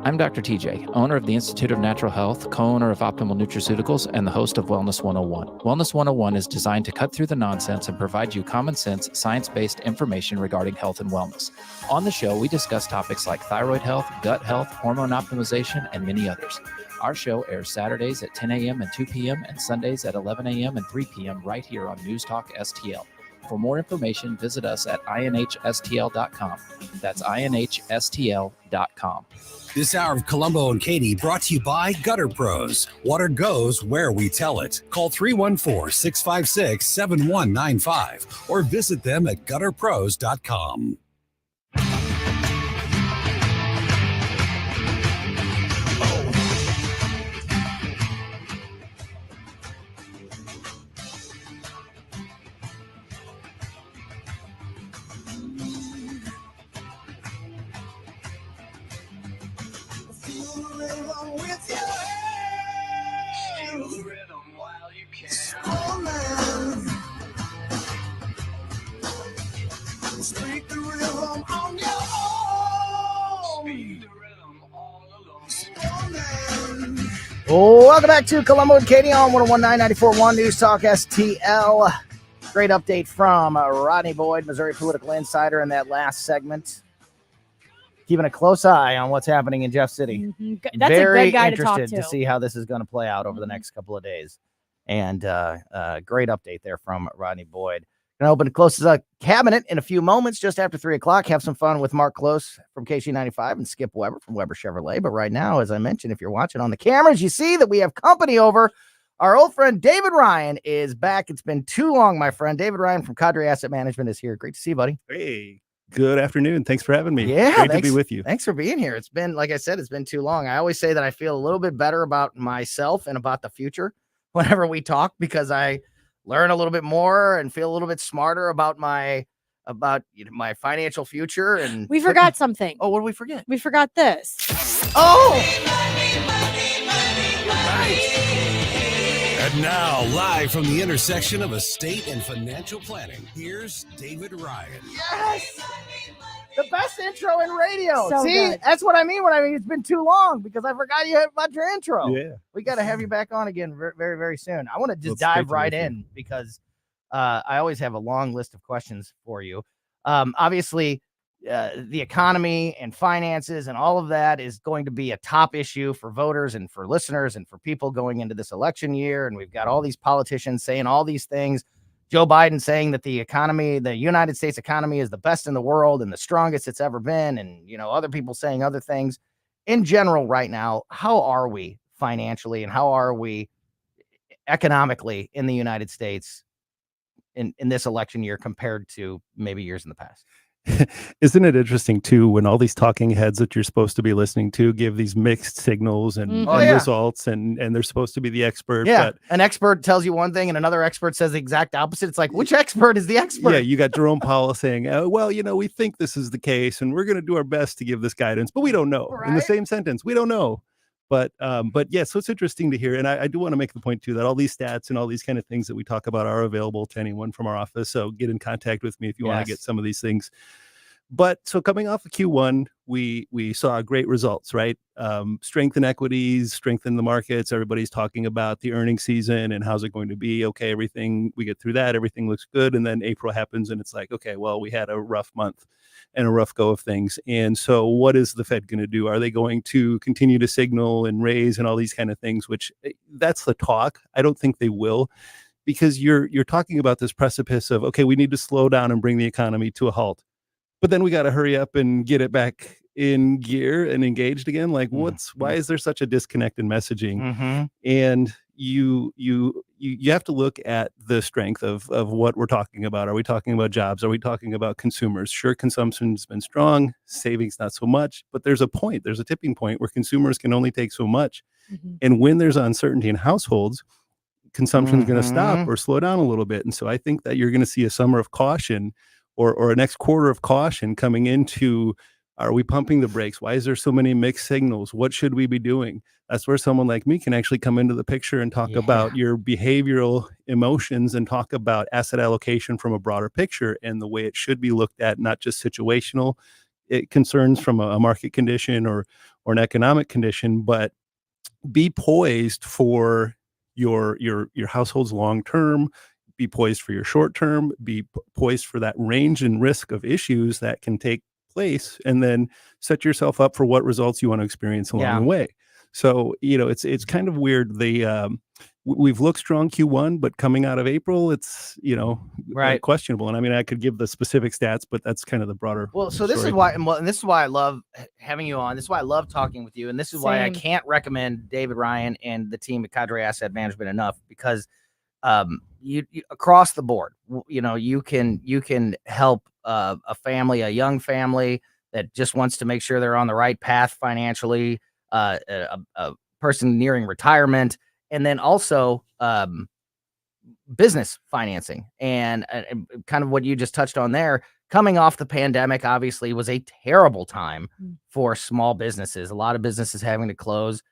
S4: I'm Dr. TJ, owner of the Institute of Natural Health, co-owner of Optimal Nutraceuticals, and the host of Wellness 101. Wellness 101 is designed to cut through the nonsense and provide you common sense, science-based information regarding health and wellness. On the show, we discuss topics like thyroid health, gut health, hormone optimization, and many others. Our show airs Saturdays at 10 a.m. and 2 p.m. and Sundays at 11 a.m. and 3 p.m. right here on News Talk STL. For more information, visit us at inhstl.com. That's inhstl.com.
S6: This hour of Colombo and Katie brought to you by Gutter Pros. Water goes where we tell it. Call 314-656-7195 or visit them at gutterpros.com.
S15: Speak the rhythm on your own.
S16: Welcome back to Colombo and Katie on 101.9 94.1 News Talk STL. Great update from Rodney Boyd, Missouri political insider, in that last segment. Keeping a close eye on what's happening in Jeff City.
S17: Mm-hmm. That's
S16: Very
S17: a good guy to talk
S16: interested
S17: to.
S16: to see how this is going to play out over the next couple of days. And great update there from Rodney Boyd. Going to open Klose's Cabinet in a few moments, just after 3 o'clock. Have some fun with Mark Klose from KC95 and Skip Weber from Weber Chevrolet. But right now, as I mentioned, if you're watching on the cameras, you see that we have company over. Our old friend David Ryan is back. It's been too long, my friend. David Ryan from Cadre Asset Management is here. Great to see you, buddy.
S10: Hey.
S5: Good afternoon. Thanks for having me.
S16: Yeah,
S5: Great to
S16: thanks,
S5: be with you.
S16: Thanks for being here. It's been, like I said, it's been too long. I always say that I feel a little bit better about myself and about the future whenever we talk, because I learn a little bit more and feel a little bit smarter about my financial future. And
S17: We forgot something.
S16: Oh, what did we forget?
S17: We forgot this.
S16: Oh!
S6: And now, live from the intersection of estate and financial planning, here's David Ryan.
S16: Yes! The best intro in radio.
S17: So
S16: See,
S17: good.
S16: that's what I mean when I mean it's been too long, because I forgot about your intro.
S5: Yeah.
S16: We got to have you back on again very, very, very soon. I want to just
S5: Well, it's great
S16: dive
S5: to
S16: right
S5: hear from
S16: in, because I always have a long list of questions for you. Obviously, the economy and finances and all of that is going to be a top issue for voters and for listeners and for people going into this election year. And we've got all these politicians saying all these things. Joe Biden saying that the economy, the United States economy, is the best in the world and the strongest it's ever been. And, other people saying other things. In general, right now, how are we financially and how are we economically in the United States in this election year compared to maybe years in the past?
S5: Isn't it interesting too, when all these talking heads that you're supposed to be listening to give these mixed signals and,
S16: Oh, yeah.
S5: results, and they're supposed to be the expert?
S16: Yeah,
S5: But
S16: an expert tells you one thing and another expert says the exact opposite. It's like, which expert is the expert?
S5: yeah, you got Jerome Powell saying, well, we think this is the case and we're going to do our best to give this guidance, but we don't know. In the
S16: Right.
S5: same sentence, we don't know. But yeah, so it's interesting to hear. And I do want to make the point too, that all these stats and all these kind of things that we talk about are available to anyone from our office. So get in contact with me if you want to
S16: Yes.
S5: get some of these things. But so coming off of Q1, we saw great results, right? Strength in equities, strength in the markets. Everybody's talking about the earnings season and how's it going to be. Okay, everything, we get through that, everything looks good. And then April happens and it's like, okay, well, we had a rough month and a rough go of things. And so what is the Fed going to do? Are they going to continue to signal and raise and all these kind of things, which that's the talk. I don't think they will, because you're talking about this precipice of, okay, we need to slow down and bring the economy to a halt. But then we got to hurry up and get it back in gear and engaged again. Like, why is there such a disconnect in messaging?
S16: Mm-hmm.
S5: And you have to look at the strength of what we're talking about. Are we talking about jobs? Are we talking about consumers? Sure, consumption's been strong, savings not so much, but there's a tipping point where consumers can only take so much.
S17: Mm-hmm.
S5: And when there's uncertainty in households, consumption's going to stop
S16: Mhm.
S5: or slow down a little bit. And so I think that you're going to see a summer of caution, or a next quarter of caution coming into, are we pumping the brakes? Why is there so many mixed signals? What should we be doing? That's where someone like me can actually come into the picture and talk about your behavioral emotions and talk about asset allocation from a broader picture and the way it should be looked at, not just situational concerns from a market condition or an economic condition, but be poised for your household's long term, be poised for your short term, be poised for that range and risk of issues that can take place, and then set yourself up for what results you want to experience along the way. So, it's kind of weird. We've looked strong Q1, but coming out of April, it's,
S16: Right.
S5: questionable. And I mean, I could give the specific stats, but that's kind of the broader.
S16: Well, so this is
S5: story.
S16: why, and this is why I love having you on. This is why I love talking with you, and this is why I
S17: Same.
S16: can't recommend David Ryan and the team at Cadre Asset Management enough, because you across the board, you can help a family, a young family that just wants to make sure they're on the right path financially, a person nearing retirement, and then also business financing, and kind of what you just touched on there. Coming off the pandemic, obviously, was a terrible time for small businesses. A lot of businesses having to close.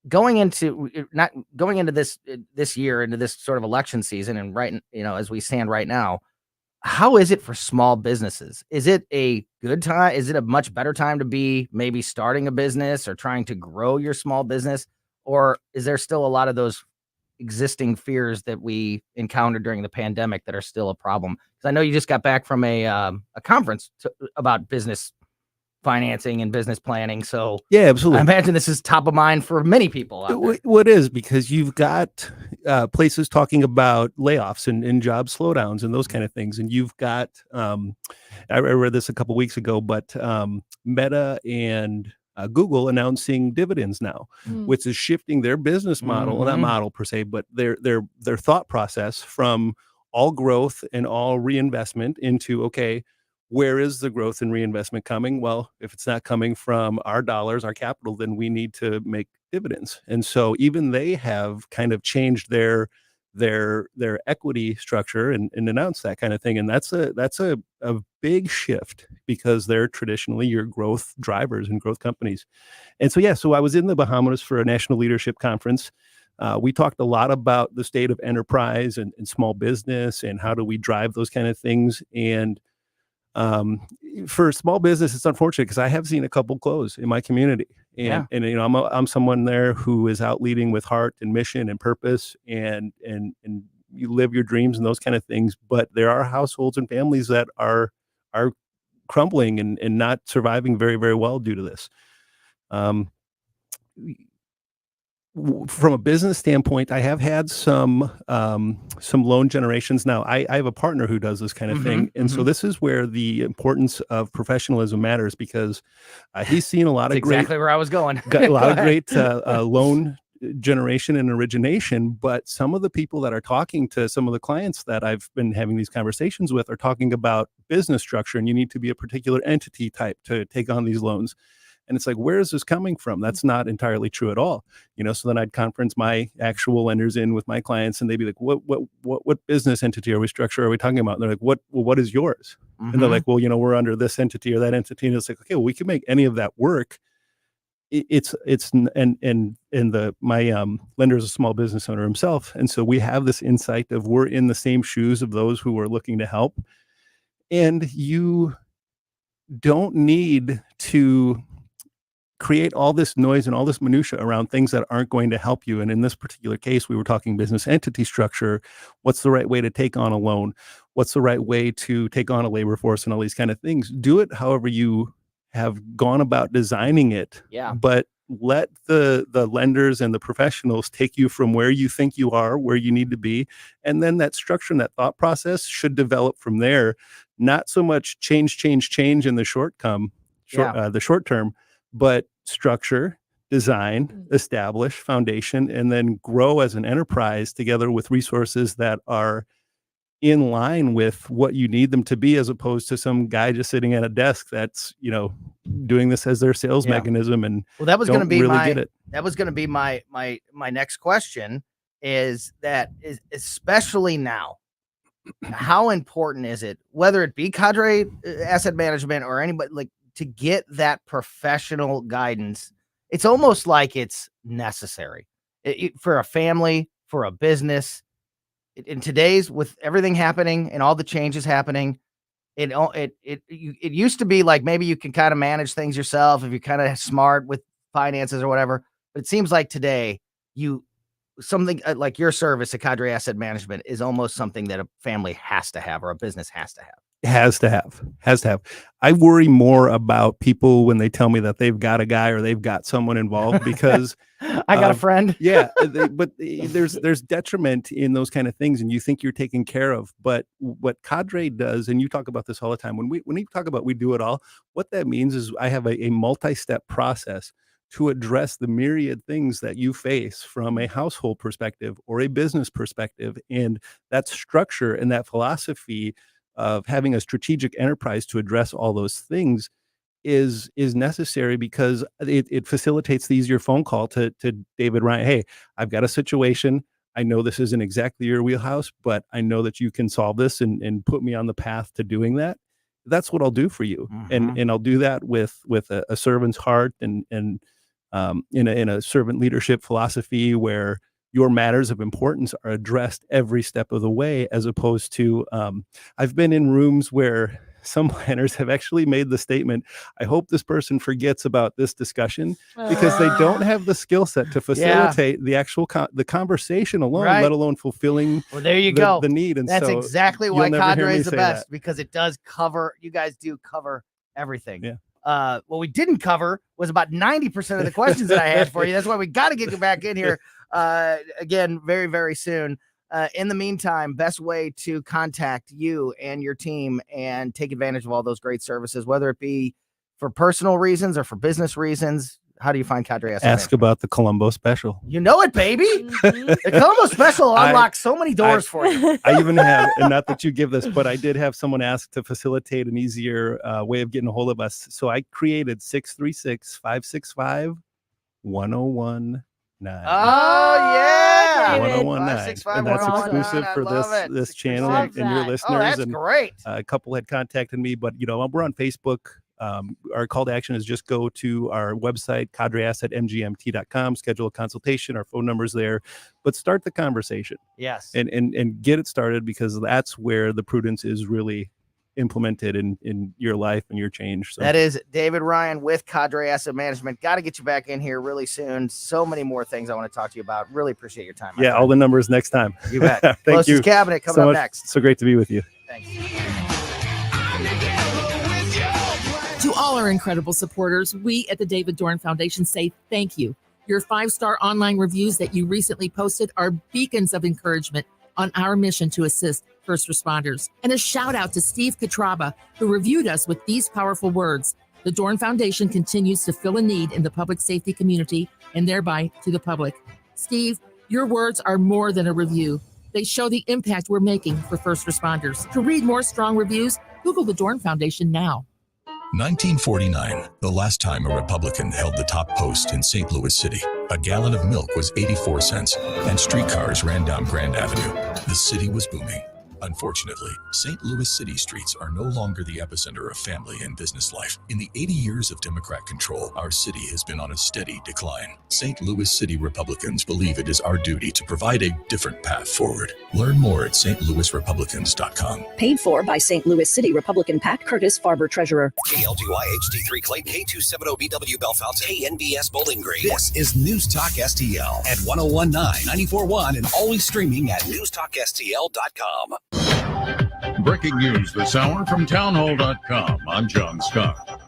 S16: Going into this year, into this sort of election season, and as we stand right now, how is it for small businesses? Is it a good time? Is it a much better time to be maybe starting a business or trying to grow your small business? Or is there still a lot of those existing fears that we encountered during the pandemic that are still a problem? Because I know you just got back from a conference about business financing and business planning. So
S5: Yeah, absolutely.
S16: I imagine this is top of mind for many people out there.
S5: What is, because you've got places talking about layoffs and job slowdowns and those kind of things. And you've got, I read this a couple weeks ago, but Meta and Google announcing dividends now, which is shifting their business model, well, not model per se, but their thought process from all growth and all reinvestment into, okay, where is the growth and reinvestment coming? Well, if it's not coming from our dollars, our capital, then we need to make dividends. And so even they have kind of changed their equity structure and announced that kind of thing. And that's a big shift because they're traditionally your growth drivers and growth companies. And so I was in the Bahamas for a national leadership conference. We talked a lot about the state of enterprise and small business and how do we drive those kind of things. And for small business, it's unfortunate because I have seen a couple close in my community, and you know, I'm someone there who is out leading with heart and mission and purpose, and you live your dreams and those kind of things. But there are households and families that are crumbling and not surviving very, very well due to this. From a business standpoint, I have had some loan generations. Now, I have a partner who does this kind of thing. And so this is where the importance of professionalism matters because he's seen a lot of
S16: exactly where I was going.
S5: Got a lot of great loan generation and origination. But some of the people that are talking to some of the clients that I've been having these conversations with are talking about business structure, and you need to be a particular entity type to take on these loans. And it's like, where is this coming from? That's not entirely true at all. You know, so then I'd conference my actual lenders in with my clients and they'd be like, what business entity are we talking about? And they're like, what is yours? And they're like, well, you know, we're under this entity or that entity. And it's like, okay, well, we can make any of that work. My lender is a small business owner himself. And so we have this insight of we're in the same shoes of those who are looking to help. And you don't need to create all this noise and all this minutia around things that aren't going to help you. And in this particular case, we were talking business entity structure. What's the right way to take on a loan? What's the right way to take on a labor force and all these kind of things? Do it however you have gone about designing it.
S16: Yeah.
S5: But let the lenders and the professionals take you from where you think you are, where you need to be. And then that structure and that thought process should develop from there. Not so much change in the short term, but structure, design, establish foundation, and then grow as an enterprise together with resources that are in line with what you need them to be, as opposed to some guy just sitting at a desk that's, you know, doing this as their sales mechanism. And
S16: well, that was going to be
S5: really
S16: my next question is especially now, how important is it, whether it be Cadre Asset Management or anybody, like, to get that professional guidance? It's almost like it's necessary for a family, for a business. In today's, with everything happening and all the changes happening, it used to be like maybe you can kind of manage things yourself if you're kind of smart with finances or whatever. But it seems like today something like your service at Cadre Asset Management is almost something that a family has to have or a business has to have.
S5: Has to have. I worry more about people when they tell me that they've got a guy or they've got someone involved because
S16: I got a friend.
S5: Yeah. But there's detriment in those kind of things, and you think you're taken care of. But what Cadre does, and you talk about this all the time, when we talk about we do it all, what that means is I have a multi-step process to address the myriad things that you face from a household perspective or a business perspective. And that structure and that philosophy of having a strategic enterprise to address all those things is necessary because it facilitates the easier phone call to David Ryan. Hey, I've got a situation. I know this isn't exactly your wheelhouse, but I know that you can solve this and put me on the path to doing that. That's what I'll do for you. And I'll do that with a servant's heart and in a servant leadership philosophy where your matters of importance are addressed every step of the way, as opposed to I've been in rooms where some planners have actually made the statement, I hope this person forgets about this discussion, because they don't have the skill set to facilitate the actual the conversation alone, let alone fulfilling
S16: there you go.
S5: The need. And
S16: that's
S5: so
S16: exactly why Cadre is the best,
S5: that.
S16: because it does cover, you guys do cover everything.
S5: Yeah.
S16: What we didn't cover was about 90% of the questions that I had for you. That's why we got to get you back in here again very, very soon. In the meantime, best way to contact you and your team and take advantage of all those great services, whether it be for personal reasons or for business reasons, How do you find Cadre Asset
S5: Ask
S16: Management?
S5: about the Colombo special.
S16: You know it, baby. The Colombo special unlocks so many doors for you.
S5: I even have, and not that you give this, but I did have someone ask to facilitate an easier way of getting a hold of us. So I created 636-565-1019.
S16: Oh, yeah.
S5: 1019. And that's exclusive for this channel and your listeners.
S16: Oh, that's
S5: and
S16: great.
S5: A couple had contacted me, but we're on Facebook. Our call to action is just go to our website, cadreassetmgmt.com, schedule a consultation. Our phone number's there, but start the conversation.
S16: Yes.
S5: And get it started, because that's where the prudence is really implemented in your life and your change. So
S16: That is David Ryan with Cadre Asset Management. Got to get you back in here really soon. So many more things I want to talk to you about. Really appreciate your time.
S5: Yeah, all the numbers next time.
S16: You bet.
S5: Thank
S16: Klose's
S5: you.
S16: Cabinet coming
S5: so
S16: up
S5: much,
S16: next.
S5: So great to be with you.
S16: Thanks.
S7: To all our incredible supporters, we at the David Dorn Foundation say thank you. Your 5-star online reviews that you recently posted are beacons of encouragement on our mission to assist first responders. And a shout out to Steve Katraba, who reviewed us with these powerful words. The Dorn Foundation continues to fill a need in the public safety community and thereby to the public. Steve, your words are more than a review. They show the impact we're making for first responders. To read more strong reviews, Google the Dorn Foundation now.
S8: 1949, the last time a Republican held the top post in St. Louis City. A gallon of milk was 84 cents, and streetcars ran down Grand Avenue. The city was booming. Unfortunately, St. Louis City streets are no longer the epicenter of family and business life. In the 80 years of Democrat control, our city has been on a steady decline. St. Louis City Republicans believe it is our duty to provide a different path forward. Learn more at stlouisrepublicans.com.
S9: Paid for by St. Louis City Republican Pat Curtis, Farber Treasurer.
S6: KLGY HD3 Clayton, K270BW Bellefonte, KNBS Bowling Green. This is News Talk STL at 1019, 94.1, and always streaming at newstalkstl.com.
S11: Breaking news this hour from townhall.com. I'm John Scott.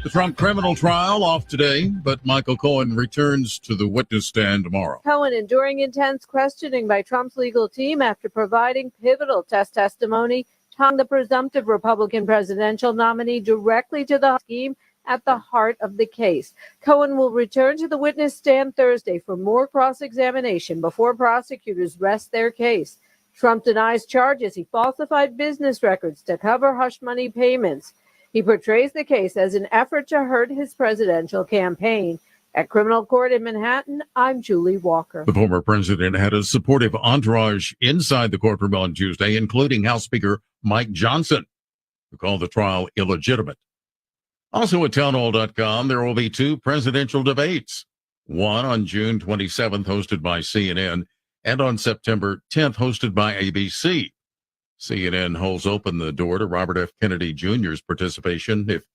S11: The Trump criminal trial off today, but Michael Cohen returns to the witness stand tomorrow.
S12: Cohen enduring intense questioning by Trump's legal team after providing pivotal test testimony, tying the presumptive Republican presidential nominee directly to the scheme at the heart of the case. Cohen will return to the witness stand Thursday for more cross-examination before prosecutors rest their case. Trump denies charges he falsified business records to cover hush money payments. He portrays the case as an effort to hurt his presidential campaign. At criminal court in Manhattan, I'm Julie Walker.
S11: The former president had a supportive entourage inside the courtroom on Tuesday, including House Speaker Mike Johnson, who called the trial illegitimate. Also at townhall.com, there will be 2 presidential debates. One on June 27th, hosted by CNN, and on September 10th, hosted by ABC. CNN holds open the door to Robert F. Kennedy Jr.'s participation if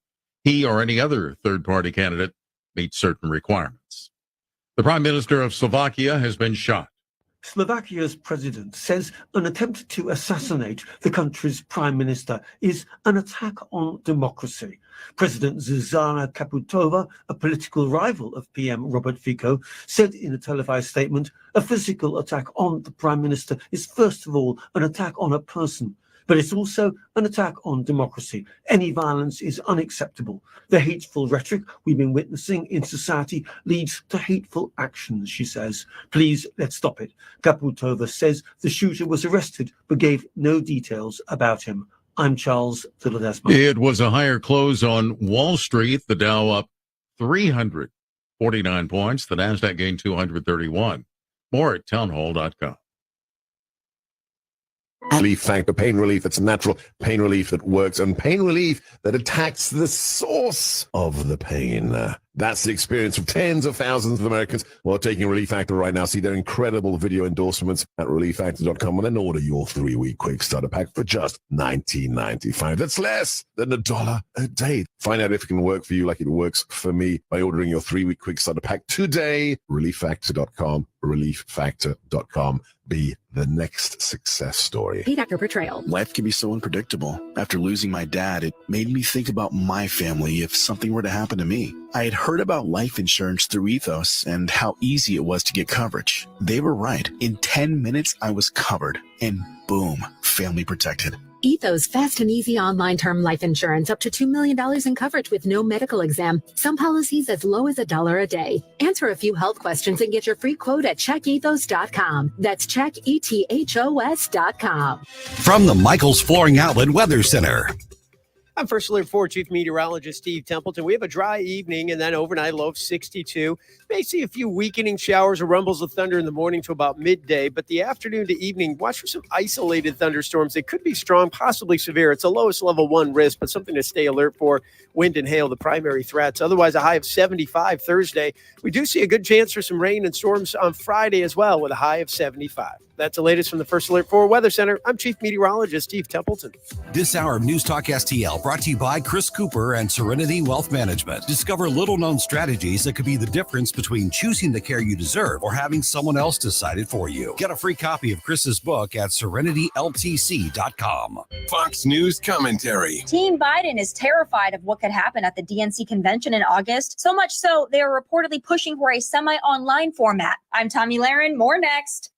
S11: he or any other third-party candidate meets certain requirements. The Prime Minister of Slovakia has been shot.
S26: Slovakia's president says an attempt to assassinate the country's prime minister is an attack on democracy. President Zuzana Kaputova, a political rival of PM Robert Fico, said in a televised statement, a physical attack on the prime minister is first of all an attack on a person, but it's also an attack on democracy. Any violence is unacceptable. The hateful rhetoric we've been witnessing in society leads to hateful actions, she says. Please, let's stop it. Kaputova says the shooter was arrested but gave no details about him. I'm Charles Philadelphia.
S11: It was a higher close on Wall Street. The Dow up 349 points. The NASDAQ gained 231. More at townhall.com.
S3: Relief Factor, pain relief that's natural, pain relief that works, and pain relief that attacks the source of the pain. That's the experience of tens of thousands of Americans who are taking Relief Factor right now. See their incredible video endorsements at relieffactor.com and then order your 3-week quick starter pack for just $19.95. That's less than $1 a day. Find out if it can work for you like it works for me by ordering your 3-week quick starter pack today. Relieffactor.com, relieffactor.com. Be the next success story.
S9: Paid actor portrayal.
S27: Life can be so unpredictable. After losing my dad, it made me think about my family if something were to happen to me. I had heard about life insurance through Ethos and how easy it was to get coverage. They were right. In 10 minutes, I was covered. And boom, family protected.
S13: Ethos fast and easy online term life insurance up to $2 million in coverage with no medical exam. Some policies as low as $1 a day. Answer a few health questions and get your free quote at checkethos.com. That's checkethos.com.
S6: From the Michaels Flooring Outlet Weather Center.
S14: I'm First Alert 4 Chief Meteorologist Steve Templeton. We have a dry evening and then overnight low of 62. May see a few weakening showers or rumbles of thunder in the morning to about midday, but the afternoon to evening, watch for some isolated thunderstorms. They could be strong, possibly severe. It's a lowest level 1 risk, but something to stay alert for. Wind and hail, the primary threats. Otherwise, a high of 75 Thursday. We do see a good chance for some rain and storms on Friday as well, with a high of 75. That's the latest from the First Alert 4 Weather Center. I'm Chief Meteorologist Steve Templeton.
S6: This hour of News Talk STL brought to you by Chris Cooper and Serenity Wealth Management. Discover little-known strategies that could be the difference between choosing the care you deserve or having someone else decide it for you. Get a free copy of Chris's book at serenityltc.com.
S18: Fox News commentary.
S20: Team Biden is terrified of what could happen at the DNC convention in August. So much so, they are reportedly pushing for a semi-online format. I'm Tommy Lahren. More next.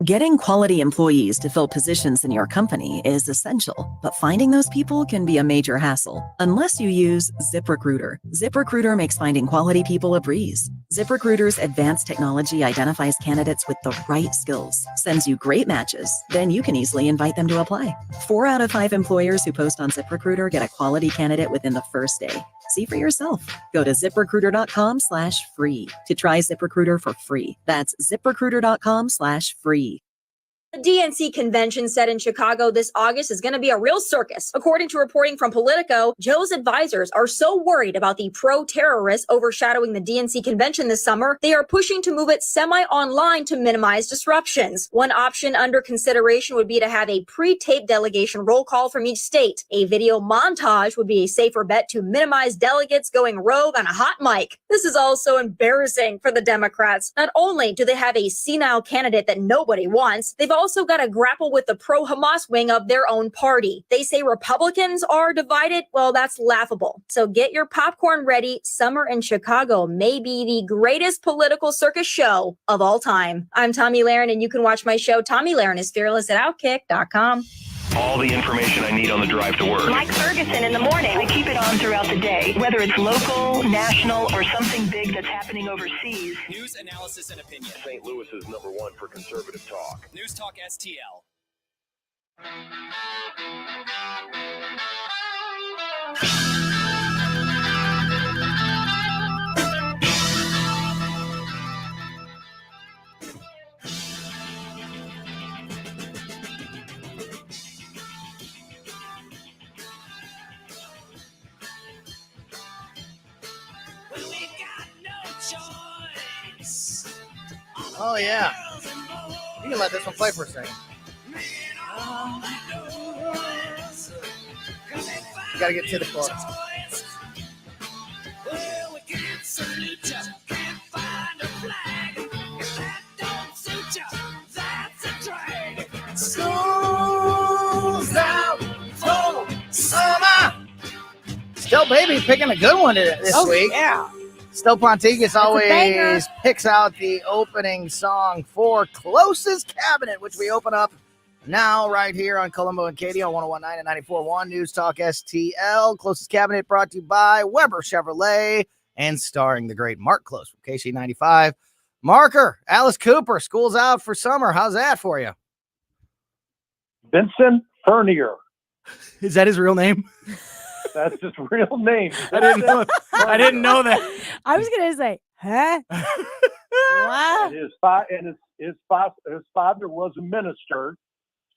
S21: Getting quality employees to fill positions in your company is essential, but finding those people can be a major hassle unless you use ZipRecruiter. ZipRecruiter makes finding quality people a breeze. ZipRecruiter's advanced technology identifies candidates with the right skills, sends you great matches, then you can easily invite them to apply. 4 out of 5 employers who post on ZipRecruiter get a quality candidate within the first day. See for yourself. Go to ziprecruiter.com/free to try ZipRecruiter for free. That's ziprecruiter.com/free.
S20: The DNC convention set in Chicago this August is going to be a real circus. According to reporting from Politico, Joe's advisors are so worried about the pro-terrorists overshadowing the DNC convention this summer, they are pushing to move it semi-online to minimize disruptions. One option under consideration would be to have a pre-taped delegation roll call from each state. A video montage would be a safer bet to minimize delegates going rogue on a hot mic. This is also embarrassing for the Democrats. Not only do they have a senile candidate that nobody wants, they've also got to grapple with the pro-Hamas wing of their own party. They say Republicans are divided. Well, that's laughable. So get your popcorn ready. Summer in Chicago may be the greatest political circus show of all time. I'm Tommy Lahren, and you can watch my show, Tommy Lahren is Fearless, at Outkick.com.
S22: All the information I need on the drive to work.
S2: Mike Ferguson in the morning. I keep it on throughout the day, whether it's local, national, or something big that's happening overseas.
S25: News, analysis, and opinion.
S22: St. Louis is #1 for conservative talk.
S25: News Talk STL.
S16: Oh, yeah. You can let this one play for a second. You gotta get to the chorus. School's out for summer. Still Baby picking a good one this week.
S12: Yeah.
S16: Still Ponticus
S12: a
S16: always
S12: banger.
S16: picks out the opening song for Klose's Cabinet, which we open up now right here on Colombo and Katie on 101.9 and 94.1 News Talk STL. Klose's Cabinet brought to you by Weber Chevrolet and starring the great Mark Klose from KC95. Marker, Alice Cooper, school's out for summer. How's that for you?
S23: Vincent Fernier.
S16: Is that his real name?
S23: That's his real name.
S16: I didn't know that.
S17: I was gonna say, huh? Wow.
S23: And his father was a minister.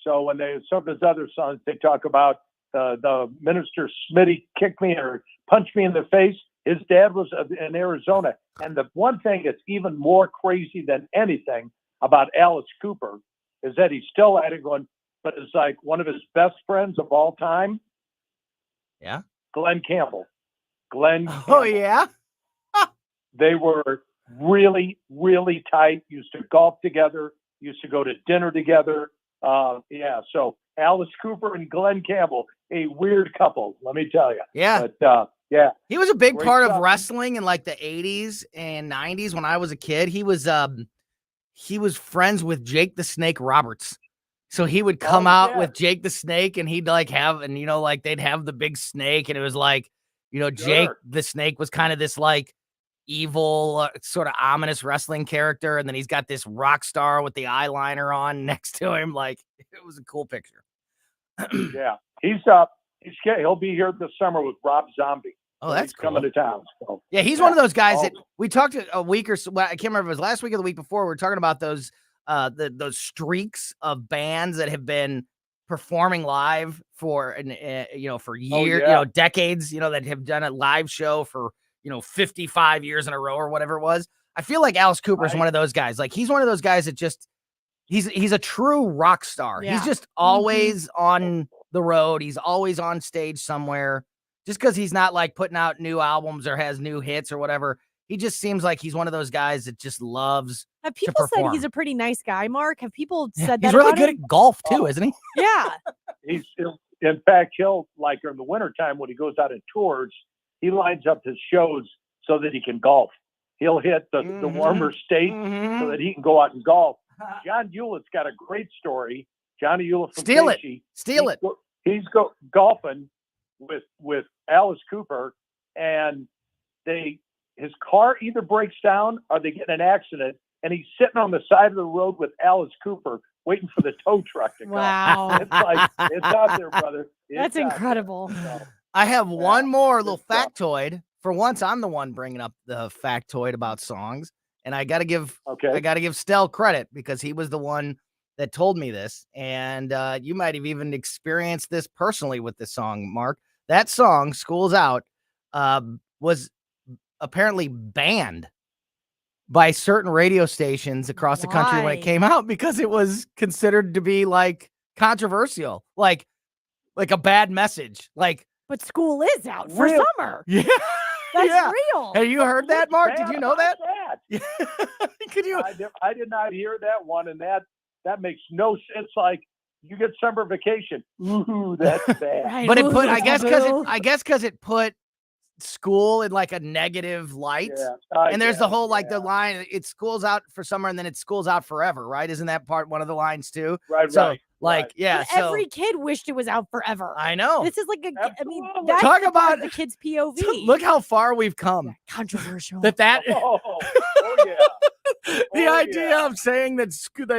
S23: So when some of his other sons, they talk about the minister Smitty kicked me or punched me in the face. His dad was in Arizona. And the one thing that's even more crazy than anything about Alice Cooper is that he's still at it going, but it's like one of his best friends of all time.
S16: Yeah.
S23: Glenn Campbell.
S16: Oh, yeah?
S23: They were really, really tight, used to golf together, used to go to dinner together. So Alice Cooper and Glenn Campbell, a weird couple, let me tell you.
S16: Yeah.
S23: But, yeah.
S16: He was a big
S23: Great
S16: part
S23: stuff.
S16: of wrestling in like the 80s and 90s when I was a kid. He was friends with Jake the Snake Roberts.
S1: So he would come
S23: Oh,
S1: out
S23: yeah.
S1: with Jake the Snake, and he'd like have, and like they'd have the big snake, and it was like, Jake
S23: Sure.
S1: the Snake was kind of this like evil, sort of ominous wrestling character, and then he's got this rock star with the eyeliner on next to him. Like, it was a cool picture.
S23: Yeah, he'll be here this summer with Rob Zombie.
S1: Oh,
S23: So
S1: that's
S23: he's coming to town. So.
S1: Yeah, he's one of those guys
S23: Oh,
S1: that we talked a week or so. Well, I can't remember if it was last week or the week before. We were talking about those those streaks of bands that have been performing live for for years,
S23: yeah.
S1: decades, that have done a live show for 55 years in a row or whatever it was. I feel like Alice Cooper is one of those guys. Like, he's one of those guys that just he's a true rock star.
S17: Yeah.
S1: He's just always on the road. He's always on stage somewhere. Just because he's not like putting out new albums or has new hits or whatever, he just seems like he's one of those guys that just loves
S17: Have
S1: to
S17: people said
S1: perform.
S17: he's a pretty nice guy, Mark? Have people said that
S1: He's really
S17: about
S1: good
S17: him?
S1: at golf too, isn't he?
S17: Yeah.
S23: In fact, he'll, like in the wintertime when he goes out and tours, he lines up his shows so that he can golf. He'll hit the warmer states so that he can go out and golf. John Hewlett's got a great story. Johnny Hewlett from
S1: Steal it.
S23: Casey.
S1: Steal it.
S23: He's golfing with Alice Cooper, and his car either breaks down or they get in an accident, and he's sitting on the side of the road with Alice Cooper waiting for the tow truck to come.
S17: Wow.
S23: It's like, it's out there, brother.
S17: That's incredible.
S1: I have one more little factoid. For once, I'm the one bringing up the factoid about songs, and I got to give Stell credit because he was the one that told me this, and you might have even experienced this personally with this song, Mark. That song, "School's Out," was apparently banned by certain radio stations across the country when it came out because it was considered to be like controversial, like a bad message. Like,
S17: but school is out for
S23: Real.
S17: summer.
S1: Yeah.
S17: That's
S1: Yeah.
S17: real.
S1: Have you heard that, Mark? Did you know that?
S23: Could you? I did not hear that one, and that makes no sense. Like, you get summer vacation. Ooh, that's bad.
S1: But it put, I guess, because it put school in like a negative light.
S23: Yeah,
S1: and there's the whole like the line, it's school's out for summer and then it's school's out forever, right? Isn't that one of the lines too?
S23: Right,
S1: so,
S23: right.
S1: Like, yeah.
S17: But every kid wished it was out forever.
S1: I know.
S17: This is like I mean, that's
S1: Talk
S17: the part
S1: about
S17: of the kid's POV.
S1: Look how far we've come.
S17: Controversial.
S1: That
S23: yeah.
S1: The idea of saying that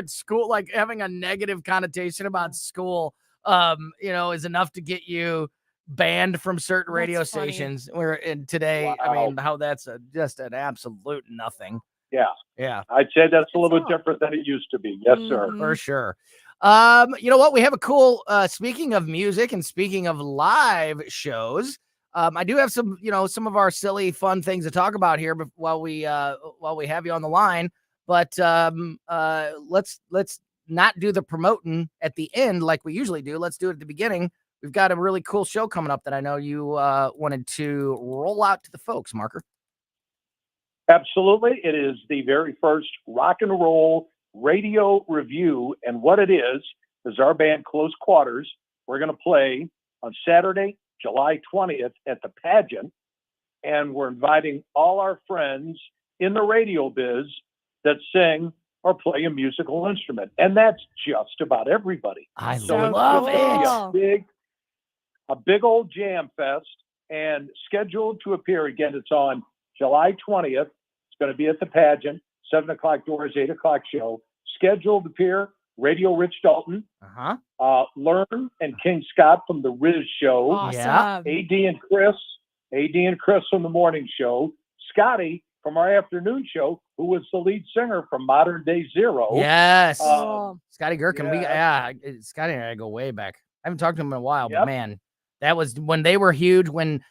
S1: school, like having a negative connotation about school, is enough to get you banned from certain radio stations. And today, I mean, how that's just an absolute nothing.
S23: Yeah.
S1: Yeah.
S23: I'd say that's a little bit different than it used to be. Yes, sir.
S1: For sure. You know what? We have a cool, speaking of music and speaking of live shows, I do have some, some of our silly, fun things to talk about here while we have you on the line. But let's not do the promoting at the end like we usually do. Let's do it at the beginning. We've got a really cool show coming up that I know you wanted to roll out to the folks, Marker.
S23: Absolutely. It is the very first rock and roll radio review. And what it is our band Close Quarters. We're going to play on Saturday, July 20th at the Pageant. And we're inviting all our friends in the radio biz that sing or play a musical instrument. And that's just about everybody.
S1: I
S23: love it. A big old jam fest, and scheduled to appear again. It's on July 20th. It's going to be at the Pageant, 7:00 doors, 8:00 show. Scheduled to appear Radio Rich Dalton, Learn and King Scott from the Riz Show,
S1: Awesome.
S23: AD and Chris from the Morning Show, Scotty from our afternoon show, who was the lead singer from Modern Day Zero.
S1: Yes. Scotty Gherkin. Scotty and I go way back. I haven't talked to him in a while, but man, that was when they were huge, when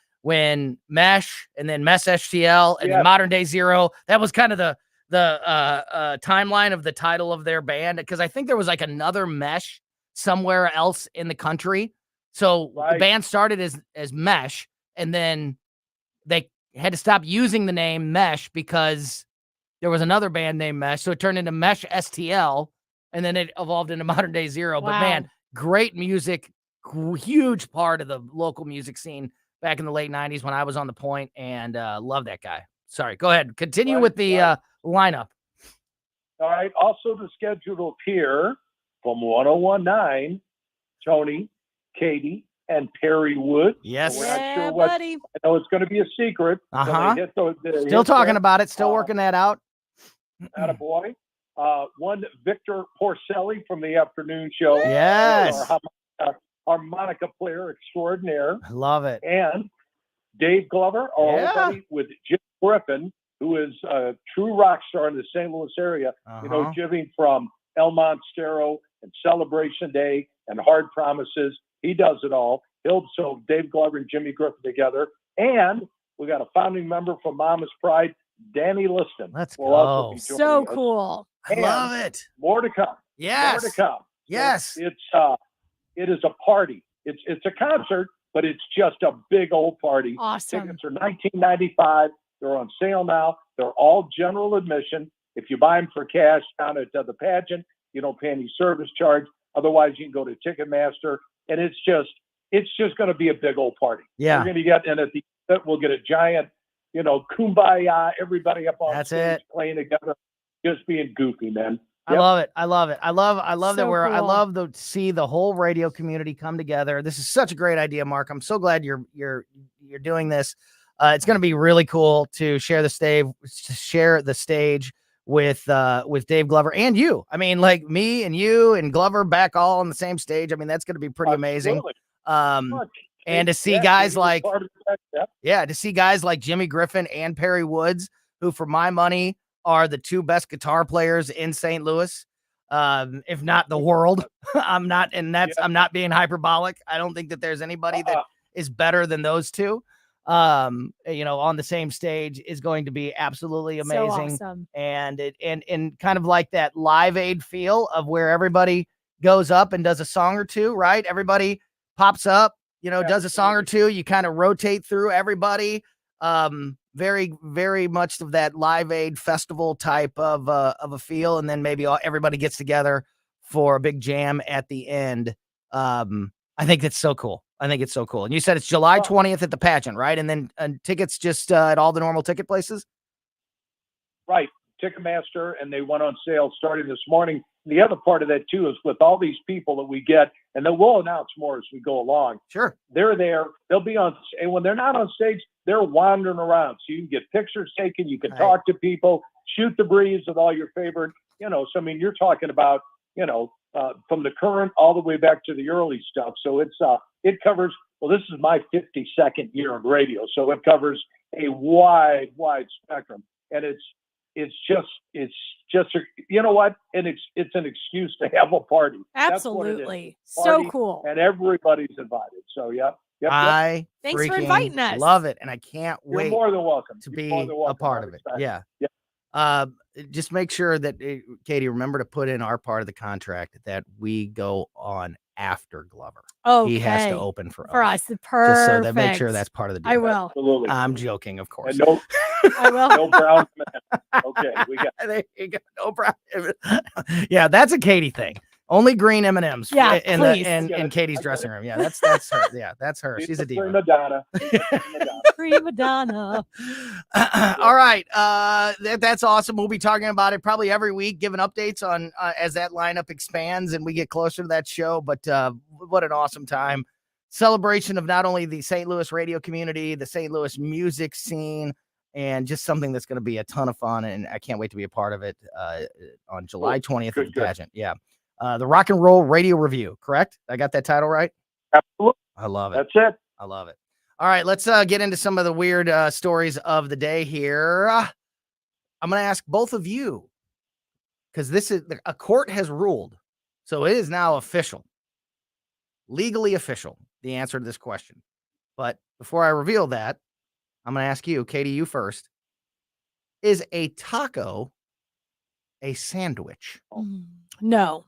S1: Mesh and then Mesh STL and then Modern Day Zero, that was kind of the timeline of the title of their band. Because I think there was like another Mesh somewhere else in the country. So the band started as Mesh, and then they had to stop using the name Mesh because there was another band named Mesh. So it turned into Mesh STL, and then it evolved into Modern Day Zero. But man, great music, huge part of the local music scene back in the late 90s when I was on the Point, and love that guy. Sorry, go ahead. Continue with the lineup.
S23: All right. Also, the schedule to appear from 1019, Tony, Katie, and Perry Woods.
S1: Yes.
S23: So we're not
S17: Yeah,
S23: sure what.
S17: buddy.
S23: I know it's going to be a secret. until
S1: Uh-huh.
S23: they hit
S1: Still talking about it. Still working that out.
S23: Attaboy. One Victor Porcelli from the afternoon show.
S1: Yes.
S23: Our harmonica player extraordinaire.
S1: I love it.
S23: And Dave Glover, our old buddy with Jim Griffin, who is a true rock star in the St. Louis area. You know,
S1: Uh-huh.
S23: Jimmy from El Monstero and Celebration Day and Hard Promises. He does it all. So Dave Glover and Jimmy Griffin together. And we got a founding member from Mama's Pride, Danny Liston.
S1: Let's
S23: will also
S1: go.
S23: be
S17: So
S23: joining us.
S17: cool.
S1: I love it.
S23: More to come.
S1: Yes.
S23: More to come.
S1: Yes.
S23: It is a party. It's a concert, but it's just a big old party.
S17: Awesome.
S23: Tickets are $19.95. They're on sale now. They're all general admission. If you buy them for cash down at the pageant, you don't pay any service charge. Otherwise, you can go to Ticketmaster, and it's just going to be a big old party.
S1: Yeah.
S23: We're going to get, and at the end, we'll get a giant, kumbaya, everybody up on stage playing together, just being goofy, man.
S1: I love it. I love it. I love that
S17: So
S1: I
S17: cool.
S1: love to see the whole radio community come together. This is such a great idea, Mark. I'm so glad you're doing this. It's going to be really cool to share the stage with Dave Glover and you. I mean, like me and you and Glover back all on the same stage. I mean, that's going to be pretty amazing. And to see guys like Jimmy Griffin and Perry Woods, who for my money are the two best guitar players in St. Louis, if not the world. I'm not being hyperbolic. I don't think that there's anybody that is better than those two. On the same stage is going to be absolutely amazing.
S17: So awesome.
S1: And kind of like that Live Aid feel of where everybody goes up and does a song or two, right? Everybody pops up, does a song or two. You kind of rotate through everybody. Very, very much of that Live Aid festival type of a feel. And then maybe everybody gets together for a big jam at the end. I think that's so cool. I think it's so cool. And you said it's July 20th at the pageant, right? And then tickets just at all the normal ticket places?
S23: Right. Ticketmaster, and they went on sale starting this morning. The other part of that, too, is with all these people that we get, and then we'll announce more as we go along.
S1: Sure.
S23: They're there. They'll be on, and when they're not on stage, they're wandering around. So you can get pictures taken. You can talk to people, shoot the breeze with all your favorite, So, I mean, you're talking about, from the current all the way back to the early stuff. So it covers, this is my 52nd year of radio. So it covers a wide spectrum. And it's just, you know what? And it's an excuse to have a party.
S17: Absolutely.
S23: Party,
S17: so cool.
S23: And everybody's invited. So, yep.
S17: Thanks for inviting us.
S1: Love it. And I can't wait.
S23: You're more than welcome
S1: to be a part of it. Yeah. Just make sure that Katie, remember to put in our part of the contract that we go on after Glover.
S17: Okay.
S1: He has to open for us.
S17: Perfect.
S1: Just so that make sure that's part of the deal.
S17: I will.
S23: Absolutely.
S1: I'm joking, of course.
S23: And
S17: I will.
S23: no brown man. Okay, we got
S1: there you go. No brown. Yeah, that's a Katie thing. Only green M&Ms.
S17: Yeah,
S1: in Katie's dressing room. Yeah, that's her. Yeah, that's her. She's a diva.
S23: Prima donna.
S17: Prima donna.
S1: All right. That's awesome. We'll be talking about it probably every week, giving updates on as that lineup expands and we get closer to that show. But what an awesome time. Celebration of not only the St. Louis radio community, the St. Louis music scene, and just something that's going to be a ton of fun. And I can't wait to be a part of it on July 20th at the pageant. Yeah. The Rock and Roll Radio Review, correct? I got that title right?
S23: Absolutely.
S1: I love it.
S23: That's it.
S1: I love it. All right, let's get into some of the weird stories of the day here. I'm going to ask both of you, because this is a court has ruled. So it is now official, legally official, the answer to this question. But before I reveal that, I'm going to ask you, Katie, you first. Is a taco a sandwich?
S17: No.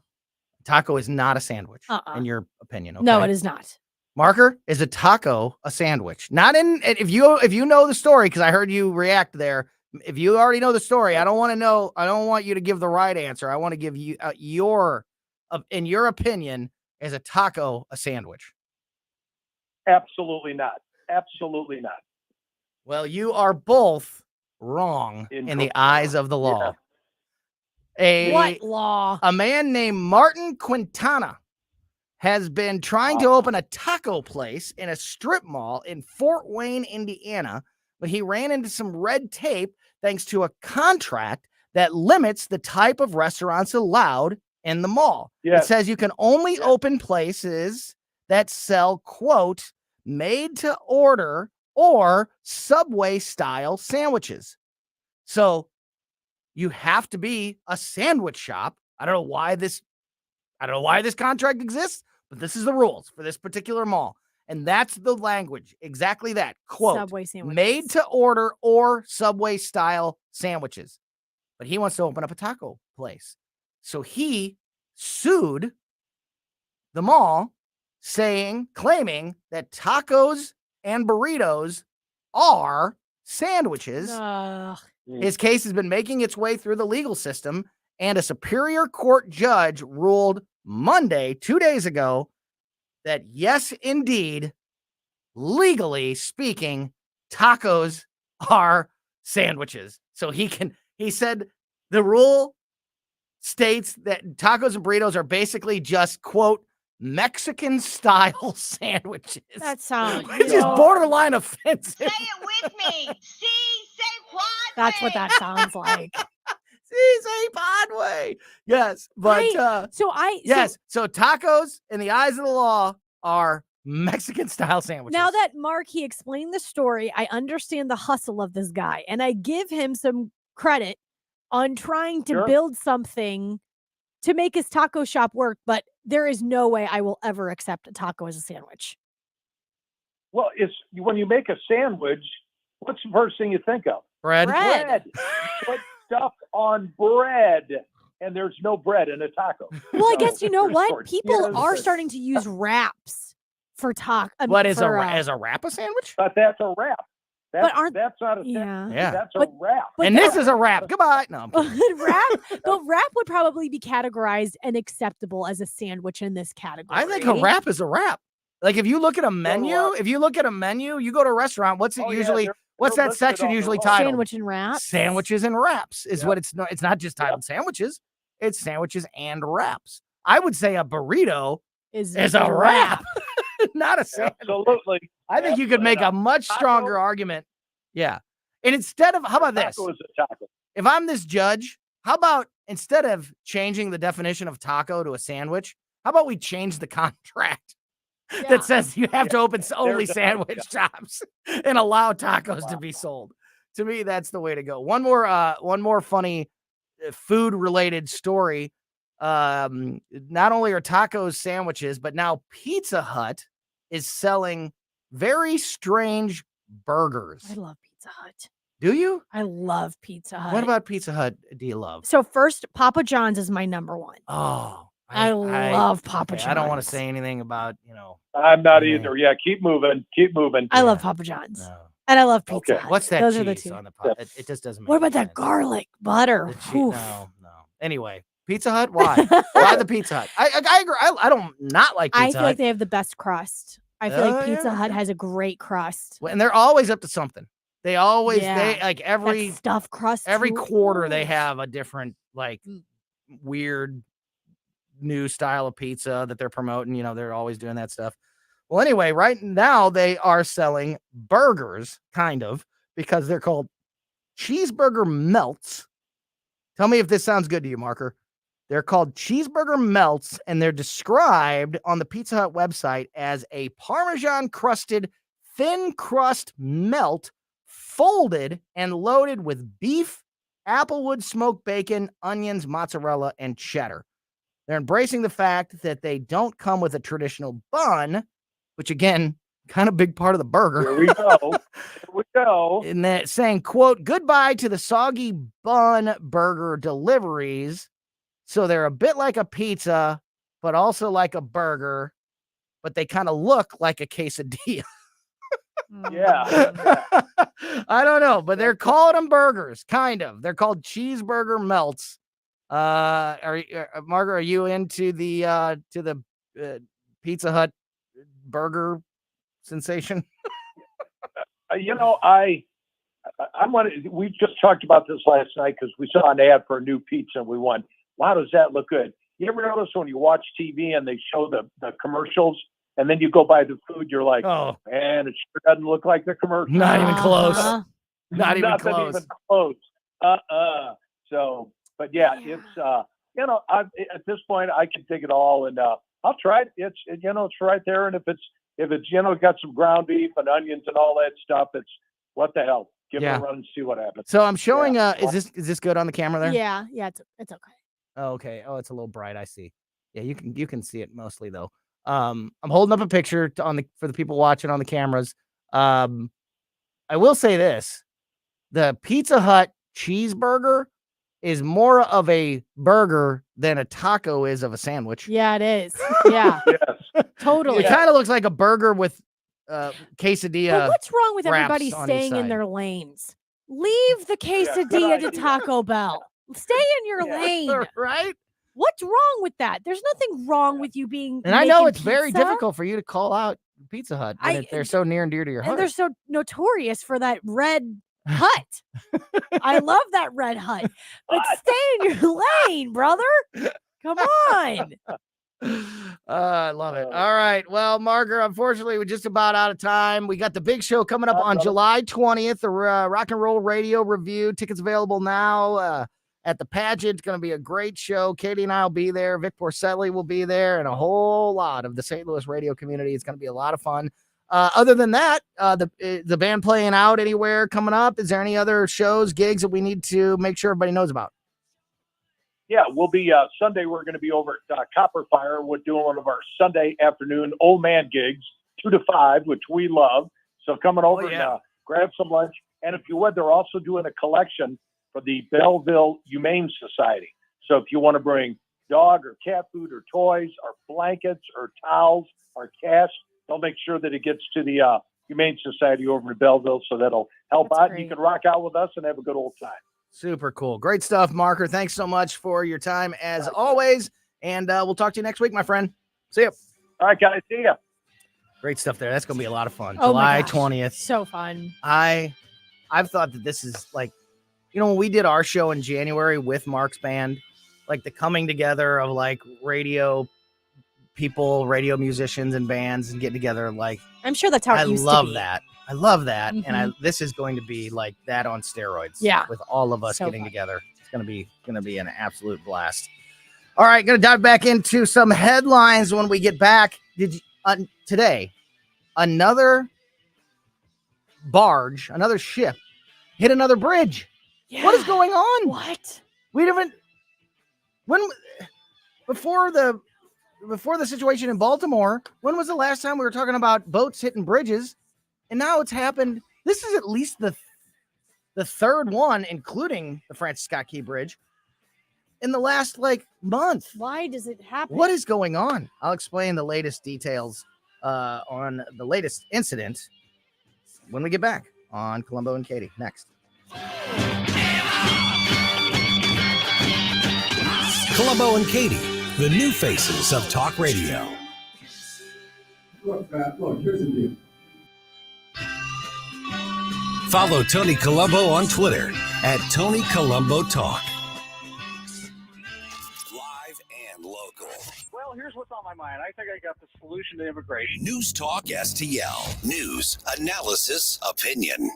S1: Taco is not a sandwich, in your opinion. Okay?
S17: No, it is not.
S1: Marker, is a taco a sandwich? Not in if you know the story, because I heard you react there. If you already know the story, I don't want to know. I don't want you to give the right answer. I want to give you in your opinion, is a taco a sandwich?
S23: Absolutely not. Absolutely not.
S1: Well, you are both wrong in the eyes of the law.
S17: What law?
S1: A man named Martin Quintana has been trying to open a taco place in a strip mall in Fort Wayne, Indiana, but he ran into some red tape thanks to a contract that limits the type of restaurants allowed in the mall. It says you can only open places that sell, quote, made to order or Subway style sandwiches. So you have to be a sandwich shop. I don't know why this contract exists, but this is the rules for this particular mall. And that's the language. Exactly that. Quote,
S17: Subway sandwiches.
S1: made to order or Subway style sandwiches. But he wants to open up a taco place. So he sued the mall claiming that tacos and burritos are sandwiches. His case has been making its way through the legal system, and a Superior Court judge ruled Monday, 2 days ago, that yes, indeed, legally speaking, tacos are sandwiches. So he said the rule states that tacos and burritos are basically just, quote, Mexican style sandwiches.
S17: That sounds
S1: which is borderline offensive.
S4: Say it with me. Say what?
S17: That's what that sounds like.
S1: Say Podway. Yes, but so tacos in the eyes of the law are Mexican style sandwiches.
S17: Now that Mark, he explained the story, I understand the hustle of this guy, and I give him some credit on trying to build something to make his taco shop work, but there is no way I will ever accept a taco as a sandwich.
S23: Well, it's when you make a sandwich, what's the first thing you think of?
S1: Bread.
S23: Put stuff on bread, and there's no bread in a taco.
S17: Well, I guess you know what? People are starting to use wraps for taco.
S1: What is as a wrap a sandwich?
S23: But that's a wrap. That's not a sandwich.
S1: Yeah.
S23: That's a wrap.
S1: And this is a wrap. Goodbye. No, I'm kidding.
S17: Wrap would probably be categorized and acceptable as a sandwich in this category.
S1: I think a wrap is a wrap. Like if you look at a menu, you go to a restaurant, what's it usually? What's that section usually titled?
S17: Sandwich and wraps.
S1: Sandwiches and wraps is what it's. It's not just titled sandwiches. It's sandwiches and wraps. I would say a burrito is a wrap, not a sandwich.
S23: Absolutely.
S1: I think you could make a much stronger argument. Yeah. And instead of, how about this? If I'm this judge, how about instead of changing the definition of taco to a sandwich, how about we change the contract that says you have to open only sandwich shops and allow tacos to be sold? To me, that's the way to go. One more funny food related story. Not only are tacos sandwiches, but now Pizza Hut is selling very strange burgers.
S17: I love Pizza Hut.
S1: Do you?
S17: I love Pizza Hut.
S1: What about Pizza Hut do you love?
S17: So first, Papa John's is my number one.
S1: Oh,
S17: I love Papa John's.
S1: I don't want to say anything about,
S23: I'm not either. Yeah, keep moving.
S17: I love Papa John's. No. And I love Pizza Hut.
S1: What's that
S17: Those
S1: cheese
S17: are the two.
S1: on the pot? It just doesn't make
S17: What about
S1: sense.
S17: that garlic butter?
S1: No. Anyway, Pizza Hut, why? Why the Pizza Hut? I agree. I don't not like Pizza Hut.
S17: I feel like they have the best crust. I feel like Pizza Hut has a great crust.
S1: Well, and they're always up to something. They always they like every
S17: that stuffed crust.
S1: Every quarter they have a different weird new style of pizza that they're promoting. They're always doing that stuff. Well, anyway, right now they are selling burgers, kind of, because they're called cheeseburger melts. Tell me if this sounds good to you, Marker. They're called cheeseburger melts, and they're described on the Pizza Hut website as a Parmesan crusted thin crust melt folded and loaded with beef, applewood smoked bacon, onions, mozzarella, and cheddar. They're embracing the fact that they don't come with a traditional bun, which again, kind of big part of the burger.
S23: Here we go.
S1: And that saying, quote, goodbye to the soggy bun burger deliveries. So they're a bit like a pizza, but also like a burger, but they kind of look like a quesadilla.
S23: Yeah.
S1: I don't know, but they're calling them burgers, kind of. They're called cheeseburger melts. Margaret, are you into the Pizza Hut burger sensation?
S23: We just talked about this last night because we saw an ad for a new pizza and we went, wow, does that look good? You ever notice when you watch TV and they show the commercials and then you go buy the food, you're like,
S1: oh
S23: man, it sure doesn't look like the commercial.
S1: Not even close. Not even close.
S23: Even close. So, but yeah, it's at this point I can take it all and I'll try it. It's right there, and if it's got some ground beef and onions and all that stuff, it's what the hell. Give it a run and see what happens.
S1: So I'm showing. Is this good on the camera there?
S17: Yeah, it's okay.
S1: Oh, okay. Oh, it's a little bright. I see. Yeah, you can see it mostly though. I'm holding up a picture for the people watching on the cameras. I will say this: the Pizza Hut cheeseburger is more of a burger than a taco is of a sandwich.
S17: Yeah, it is. Yeah,
S23: yes,
S17: totally.
S1: It kind of looks like a burger with quesadilla.
S17: But what's wrong with
S1: wraps
S17: everybody
S1: on each
S17: staying in
S1: side.
S17: their lanes? Leave the quesadilla to Taco Bell. Stay in your lane.
S1: Right?
S17: What's wrong with that? There's nothing wrong with you being.
S1: And I know
S17: making
S1: it's very
S17: pizza.
S1: difficult for you to call out Pizza Hut. They're so near and dear to your heart.
S17: And they're so notorious for that red hut. I love that red hut. But stay in your lane, brother. Come on.
S1: I love it. All right. Well, Margaret, unfortunately, we're just about out of time. We got the big show coming up on July 20th, the Rock and Roll Radio Review. Tickets available now at the pageant. It's going to be a great show. Katie and I will be there. Vic Porcelli will be there, and a whole lot of the St. Louis radio community. It's going to be a lot of fun. Other than that, the band playing out anywhere coming up? Is there any other shows, gigs that we need to make sure everybody knows about?
S23: Yeah, we'll be Sunday. We're going to be over at Copper Fire. We're doing one of our Sunday afternoon old man gigs, 2 to 5, which we love. So coming over and grab some lunch. And if you would, they're also doing a collection for the Belleville Humane Society. So if you want to bring dog or cat food or toys or blankets or towels or cash, they'll make sure that it gets to the Humane Society over in Belleville. So that'll help out.
S17: Great.
S23: You can rock out with us and have a good old time.
S1: Super cool. Great stuff, Marker. Thanks so much for your time as always. And we'll talk to you next week, my friend. See you.
S23: All right, guys. See ya.
S1: Great stuff there. That's going to be a lot of fun.
S17: Oh
S1: July 20th.
S17: So fun.
S1: I've thought that this is like, when we did our show in January with Mark's band, like the coming together of like radio people, radio musicians and bands and getting together. Like,
S17: I'm sure that's how it used to be.
S1: I love that.
S17: Mhm.
S1: And this is going to be like that on steroids.
S17: Yeah.
S1: With all of us
S17: So
S1: getting
S17: fun.
S1: together. It's going to be an absolute blast. All right. Going to dive back into some headlines when we get back. Today, another barge, another ship hit another bridge.
S17: Yeah.
S1: What is going on?
S17: What?
S1: Before the situation in Baltimore, when was the last time we were talking about boats hitting bridges? And now it's happened. This is at least the third one, including the Francis Scott Key Bridge, in the last month.
S17: Why does it happen?
S1: What is going on? I'll explain the latest details on the latest incident when we get back on Colombo and Katie. Next.
S6: Colombo and Katie, the new faces of talk radio.
S5: Look, here's the deal.
S6: Follow Tony Colombo on Twitter at Tony Colombo Talk. Live and local.
S7: Well, here's what's on my mind. I think I got the solution to immigration.
S6: News Talk STL. News, analysis, opinion.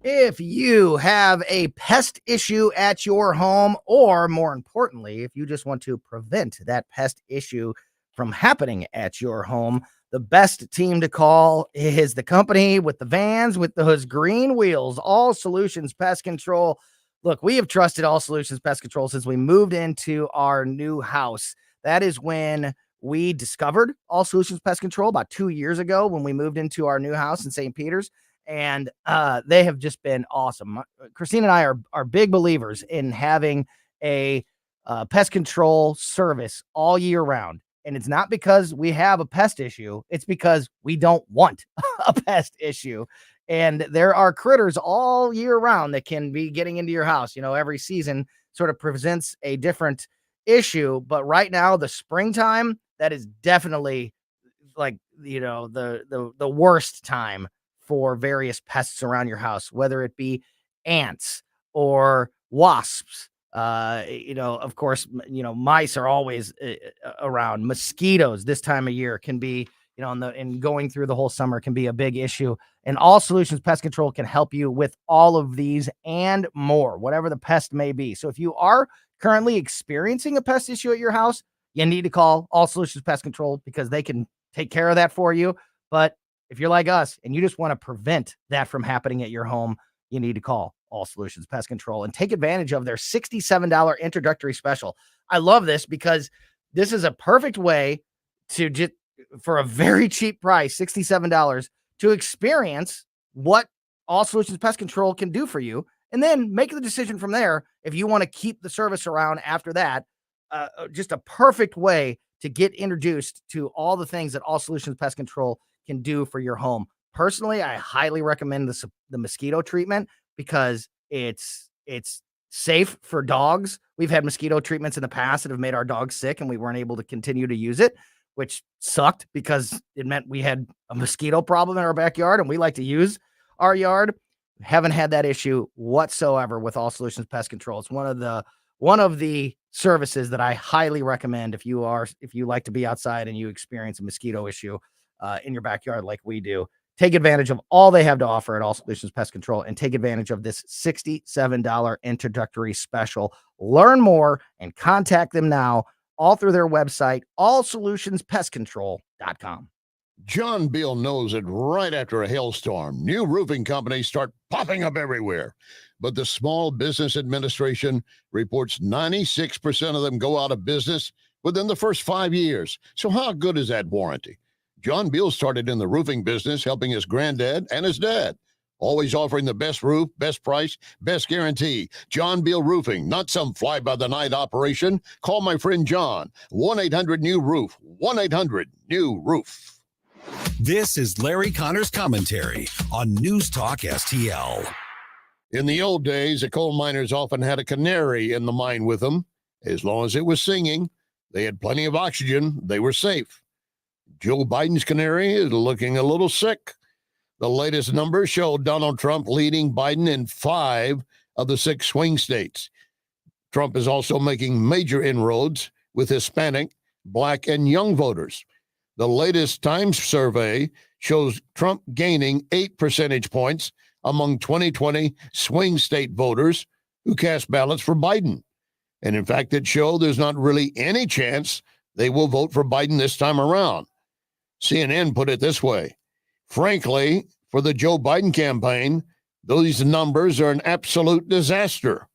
S1: If you have a pest issue at your home, or more importantly, if you just want to prevent that pest issue from happening at your home, the best team to call is the company with the vans with those green wheels, All Solutions Pest Control. Look, we have trusted All Solutions Pest Control since we moved into our new house. That is when we discovered All Solutions Pest Control about 2 years ago when we moved into our new house in St. Peters. And they have just been awesome. Christine and I are big believers in having a pest control service all year round. And it's not because we have a pest issue. It's because we don't want a pest issue. And there are critters all year round that can be getting into your house. Every season sort of presents a different issue. But right now, the springtime, that is definitely the worst time for various pests around your house, whether it be ants or wasps. Of course, mice are always around. Mosquitoes this time of year can be, and going through the whole summer can be a big issue. And All Solutions Pest Control can help you with all of these and more, whatever the pest may be. So if you are currently experiencing a pest issue at your house, you need to call All Solutions Pest Control because they can take care of that for you. But if you're like us and you just want to prevent that from happening at your home, you need to call All Solutions Pest Control and take advantage of their $67 introductory special. I love this because this is a perfect way to just, for a very cheap price, $67, to experience what All Solutions Pest Control can do for you, and then make the decision from there if you want to keep the service around after that. Just a perfect way to get introduced to all the things that All Solutions Pest Control can do for your home. Personally, I highly recommend the mosquito treatment because it's safe for dogs. We've had mosquito treatments in the past that have made our dogs sick, and we weren't able to continue to use it, which sucked because it meant we had a mosquito problem in our backyard, and we like to use our yard. Haven't had that issue whatsoever with All Solutions Pest Control. It's one of the services that I highly recommend if you like to be outside and you experience a mosquito issue in your backyard like we do. Take advantage of all they have to offer at All Solutions Pest Control and take advantage of this $67 introductory special. Learn more and contact them now, all through their website, allsolutionspestcontrol.com.
S3: John Beal knows that right after a hailstorm, new roofing companies start popping up everywhere. But the Small Business Administration reports 96% of them go out of business within the first 5 years. So how good is that warranty? John Beal started in the roofing business, helping his granddad and his dad. Always offering the best roof, best price, best guarantee. John Beal Roofing, not some fly-by-the-night operation. Call my friend John, 1-800-NEW-ROOF, 1-800-NEW-ROOF.
S6: This is Larry Connor's commentary on News Talk STL.
S3: In the old days, the coal miners often had a canary in the mine with them. As long as it was singing, they had plenty of oxygen, they were safe. Joe Biden's canary is looking a little sick. The latest numbers show Donald Trump leading Biden in 5 of the 6 swing states. Trump is also making major inroads with Hispanic, Black, and young voters. The latest Times survey shows Trump gaining 8 percentage points among 2020 swing state voters who cast ballots for Biden. And in fact, it shows there's not really any chance they will vote for Biden this time around. CNN put it this way: frankly, for the Joe Biden campaign, those numbers are an absolute disaster.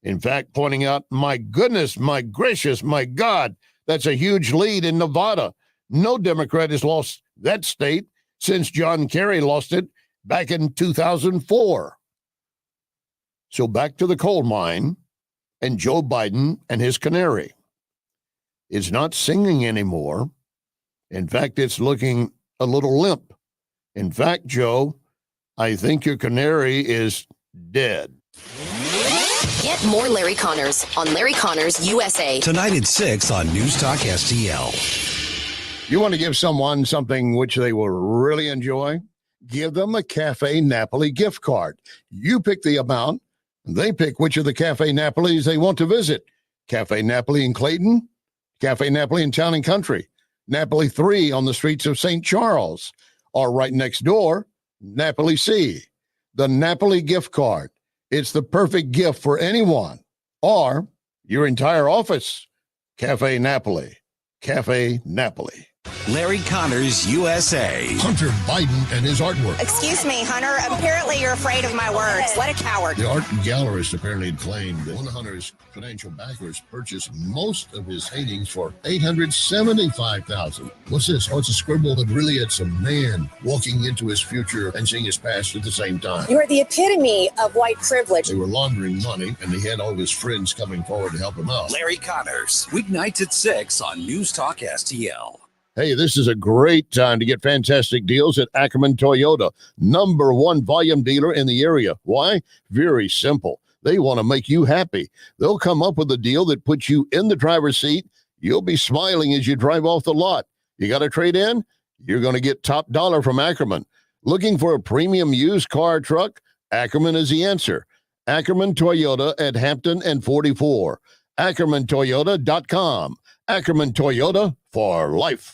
S3: In fact, pointing out, my goodness, my gracious, my God, that's a huge lead in Nevada. No Democrat has lost that state since John Kerry lost it back in 2004. So back to the coal mine and Joe Biden and his canary. It's not singing anymore. In fact, it's looking a little limp. In fact, Joe, I think your canary is dead.
S8: Get more Larry Connors on Larry Connors USA.
S6: Tonight at 6 on News Talk STL.
S3: You want to give someone something which they will really enjoy? Give them a Cafe Napoli gift card. You pick the amount. They pick which of the Cafe Napolis they want to visit. Cafe Napoli in Clayton, Cafe Napoli in Town and Country, Napoli 3 on the streets of St. Charles, or right next door, Napoli C. The Napoli gift card. It's the perfect gift for anyone or your entire office. Cafe Napoli. Cafe Napoli.
S6: Larry Connors USA.
S3: Hunter Biden and his artwork.
S4: Excuse me, Hunter. Apparently you're afraid of my words. What a coward.
S3: The art gallerist apparently claimed that one of Hunter's financial backers purchased most of his paintings for $875,000. What's this? Oh, it's a scribble, but really it's a man walking into his future and seeing his past at the same time.
S8: You are the epitome of white privilege.
S3: They were laundering money, and he had all of his friends coming forward to help him out.
S6: Larry Connors, weeknights at 6 on News Talk STL.
S3: Hey, this is a great time to get fantastic deals at Ackerman Toyota, #1 volume dealer in the area. Why? Very simple. They want to make you happy. They'll come up with a deal that puts you in the driver's seat. You'll be smiling as you drive off the lot. You got to trade in? You're going to get top dollar from Ackerman. Looking for a premium used car truck? Ackerman is the answer. Ackerman Toyota at Hampton and 44. AckermanToyota.com. Ackerman Toyota for life.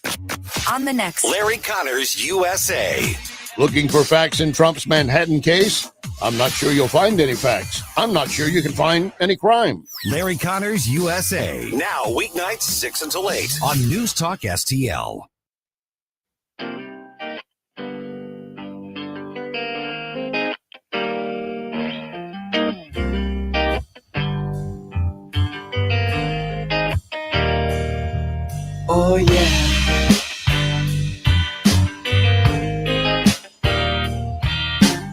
S6: On the next Larry Connors USA.
S3: Looking for facts in Trump's Manhattan case? I'm not sure you'll find any facts. I'm not sure you can find any crime.
S6: Larry Connors USA. Now weeknights 6 until 8 on News Talk STL.
S9: Oh yeah.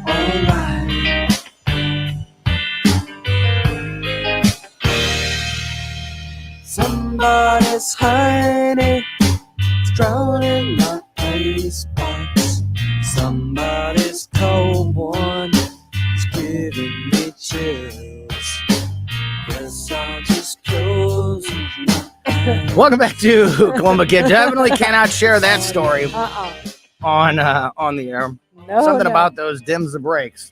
S9: All right. Somebody's hiding, it's drowning my ice box. Somebody's cold one is giving me chills. Guess I'll just close my
S1: Welcome back to Colombo Katie. Definitely cannot share that story on the air. Something about those dims the brakes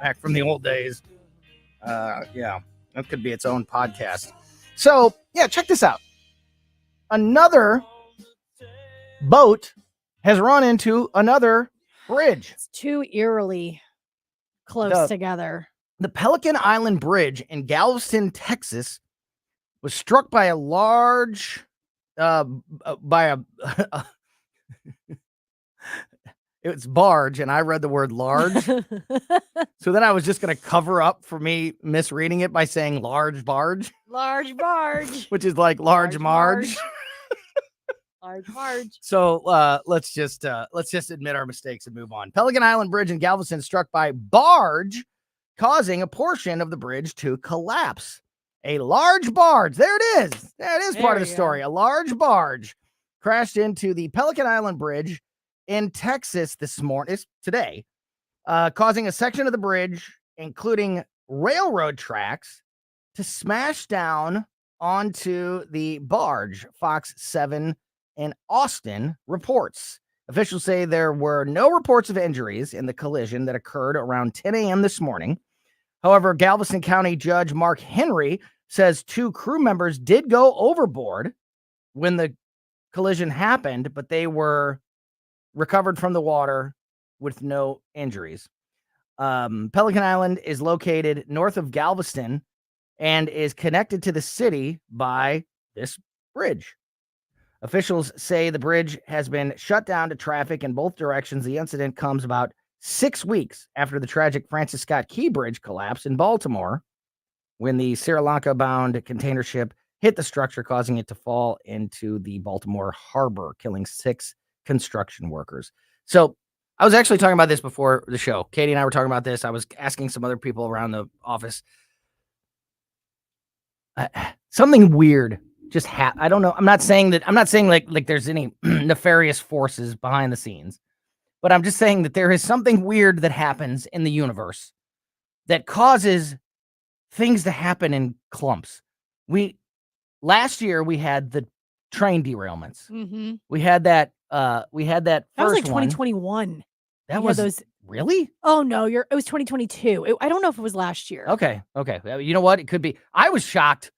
S1: back from the old days. Yeah, that could be its own podcast. So, yeah, check this out. Another boat has run into another bridge.
S17: It's too eerily close together.
S1: The Pelican Island Bridge in Galveston, Texas, was struck by a large, it's barge, and I read the word large. So then I was just going to cover up for me misreading it by saying large barge.
S17: Large barge.
S1: Which is like large Marge.
S17: Large barge.
S1: So let's just admit our mistakes and move on. Pelican Island Bridge in Galveston struck by barge, causing a portion of the bridge to collapse. A large barge. There it is. That is part of the story. A large barge crashed into the Pelican Island Bridge in Texas today, causing a section of the bridge, including railroad tracks, to smash down onto the barge. Fox 7 in Austin reports. Officials say there were no reports of injuries in the collision that occurred around 10 a.m. this morning. However, Galveston County Judge Mark Henry says 2 crew members did go overboard when the collision happened, but they were recovered from the water with no injuries. Pelican Island is located north of Galveston and is connected to the city by this bridge. Officials say the bridge has been shut down to traffic in both directions. The incident comes about 6 weeks after the tragic Francis Scott Key Bridge collapsed in Baltimore, when the Sri Lanka-bound container ship hit the structure, causing it to fall into the Baltimore harbor, killing 6 construction workers. So I was actually talking about this before the show. Katie and I were talking about this. I was asking some other people around the office. Something weird just happened. I don't know. I'm not saying like there's any nefarious forces behind the scenes. But I'm just saying that there is something weird that happens in the universe that causes things to happen in clumps. Last year we had the train derailments.
S17: Mm-hmm.
S1: We had that first
S17: That was like
S1: one.
S17: 2021.
S1: That was
S17: those.
S1: Really?
S17: Oh no, it was 2022. I don't know if it was last year.
S1: Okay. You know what? It could be. I was shocked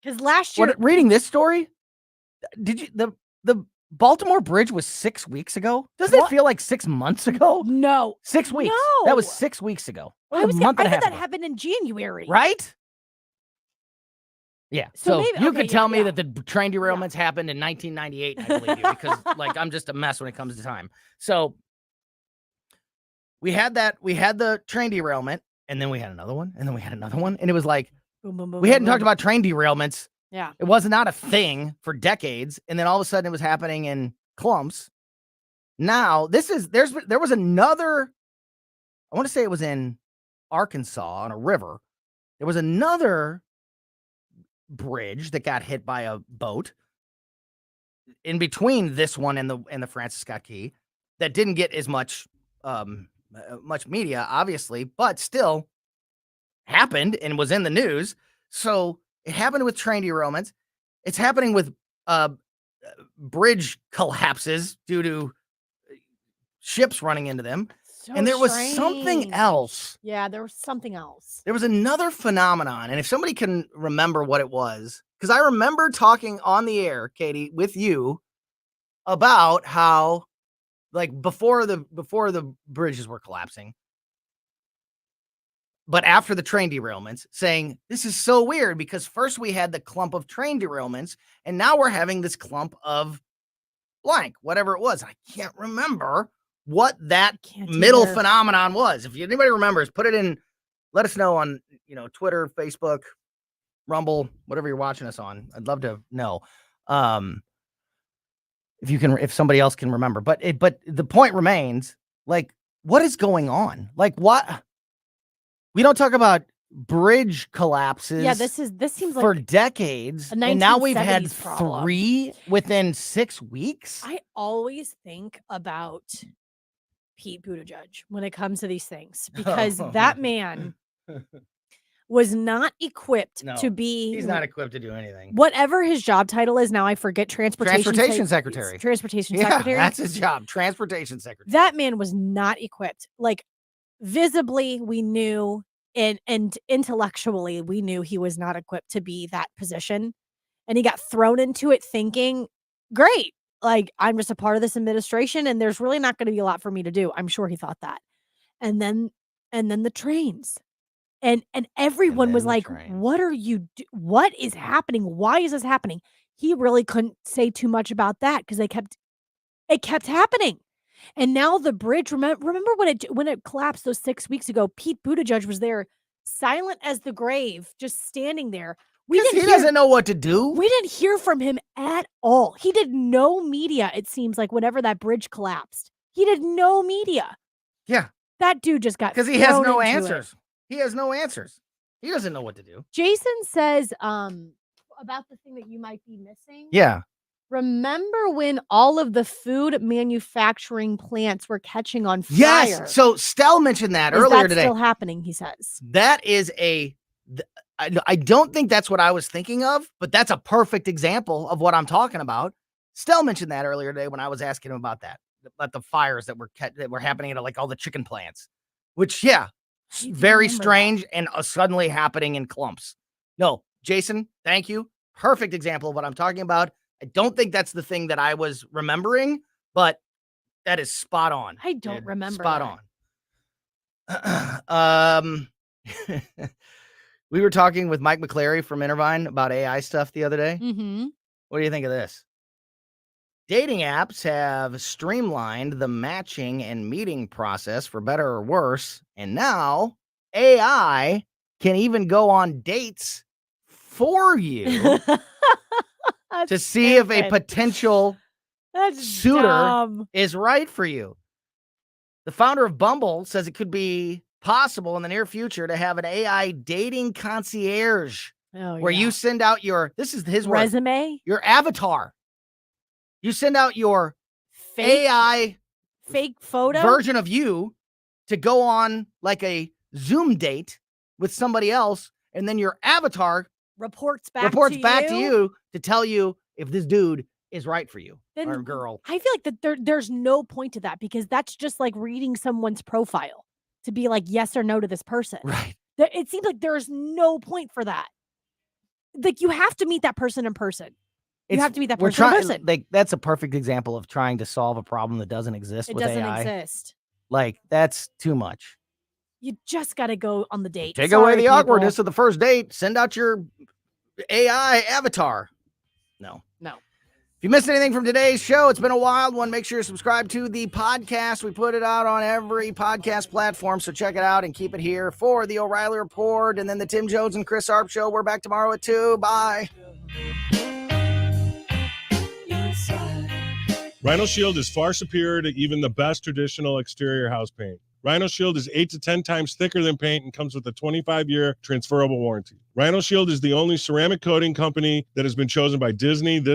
S17: because last year,
S1: reading this story, did you the Baltimore Bridge was 6 weeks ago? Doesn't it feel like 6 months ago?
S17: No.
S1: 6 weeks.
S17: No.
S1: That was 6 weeks ago.
S17: I thought that happened in January.
S1: Right? Yeah. So
S17: maybe,
S1: you could tell me that the train derailments happened in 1998, I believe you, because I'm just a mess when it comes to time. So we had the train derailment, and then we had another one, and then we had another one, and it was like
S17: boom, boom, boom,
S1: we hadn't
S17: boom,
S1: talked about train derailments.
S17: Yeah.
S1: It was not a thing for decades, and then all of a sudden it was happening in clumps. Now, there was another, I want to say it was in Arkansas on a river. There was another bridge that got hit by a boat in between this one and the Francis Scott Key that didn't get as much media, obviously, but still happened and was in the news. So it happened with train derailments. It's happening with bridge collapses due to ships running into them.
S17: So
S1: And there was something
S17: strange.
S1: else.
S17: Yeah, there was something else.
S1: There was another phenomenon. And if somebody can remember what it was, because I remember talking on the air, Katie, with you about how, like, before the bridges were collapsing, but after the train derailments, saying this is so weird because first we had the clump of train derailments and now we're having this clump of blank, whatever it was. I can't remember what that middle phenomenon was. If anybody remembers, put it in, let us know on, Twitter, Facebook, Rumble, whatever you're watching us on. I'd love to know. If somebody else can remember, but the point remains, like, what is going on? Like, what? We don't talk about bridge collapses.
S17: Yeah, this seems like
S1: for decades,
S17: a
S1: and now we've had
S17: 1970s problem.
S1: 3 within 6 weeks.
S17: I always think about Pete Buttigieg when it comes to these things because that man was not equipped to be.
S1: He's not equipped to do anything.
S17: Whatever his job title is now, I forget. Transportation
S1: secretary.
S17: Transportation
S1: Yeah,
S17: secretary.
S1: that's his job. Transportation secretary.
S17: That man was not equipped. Like, visibly, we knew, and intellectually, we knew he was not equipped to be that position. And he got thrown into it thinking, great, like, I'm just a part of this administration and there's really not going to be a lot for me to do. I'm sure he thought that. And then the trains. And everyone was like, what are you what is happening? Why is this happening? He really couldn't say too much about that because it kept happening. And now the bridge, remember when it collapsed those 6 weeks ago, Pete Buttigieg was there, silent as the grave, just standing there.
S1: He doesn't know what to do.
S17: We didn't hear from him at all. He did no media, it seems like, whenever that bridge collapsed. He did no media.
S1: Yeah.
S17: That dude just got
S1: Because he has no
S17: thrown into
S1: answers.
S17: it.
S1: He has no answers. He doesn't know what to do.
S17: Jason says about the thing that you might be missing.
S1: Yeah.
S17: Remember when all of the food manufacturing plants were catching on fire?
S1: Yes. So Stell mentioned that earlier today.
S17: Still happening, he says.
S1: That is I don't think that's what I was thinking of, but that's a perfect example of what I'm talking about. Stell mentioned that earlier today when I was asking him about that, about the fires that were happening at, like, all the chicken plants, which, yeah, very strange and suddenly happening in clumps. No, Jason, thank you. Perfect example of what I'm talking about. I don't think that's the thing that I was remembering, but that is spot on.
S17: I don't remember.
S1: Spot on. We were talking with Mike McClary from Intervine about AI stuff the other day.
S17: Mm-hmm.
S1: What do you think of this? Dating apps have streamlined the matching and meeting process for better or worse. And now AI can even go on dates for you to see if a potential suitor
S17: dumb.
S1: is right for you. The founder of Bumble says it could be possible in the near future to have an AI dating concierge where you send out this is his
S17: resume,
S1: word, your avatar. You send out your AI
S17: fake photo
S1: version of you to go on, like, a Zoom date with somebody else, and then your avatar
S17: reports back
S1: to you to tell you if this dude is right for you or girl.
S17: I feel like that there's no point to that because that's just like reading someone's profile to be like yes or no to this person.
S1: Right.
S17: It seems like there's no point for that. Like, you have to meet that person in person. You have to meet that person in person.
S1: Like, that's a perfect example of trying to solve a problem that doesn't exist with AI.
S17: It doesn't exist.
S1: Like, that's too much.
S17: You just got to go on the date.
S1: Take away the awkwardness of the first date. Send out your AI avatar. No. If you missed anything from today's show, it's been a wild one. Make sure you subscribe to the podcast. We put it out on every podcast platform, so check it out and keep it here for the O'Reilly Report and then the Tim Jones and Chris Arp Show. We're back tomorrow at 2. Bye.
S10: Rhino Shield is far superior to even the best traditional exterior house paint. Rhino Shield is 8 to 10 times thicker than paint and comes with a 25-year transferable warranty. Rhino Shield is the only ceramic coating company that has been chosen by Disney,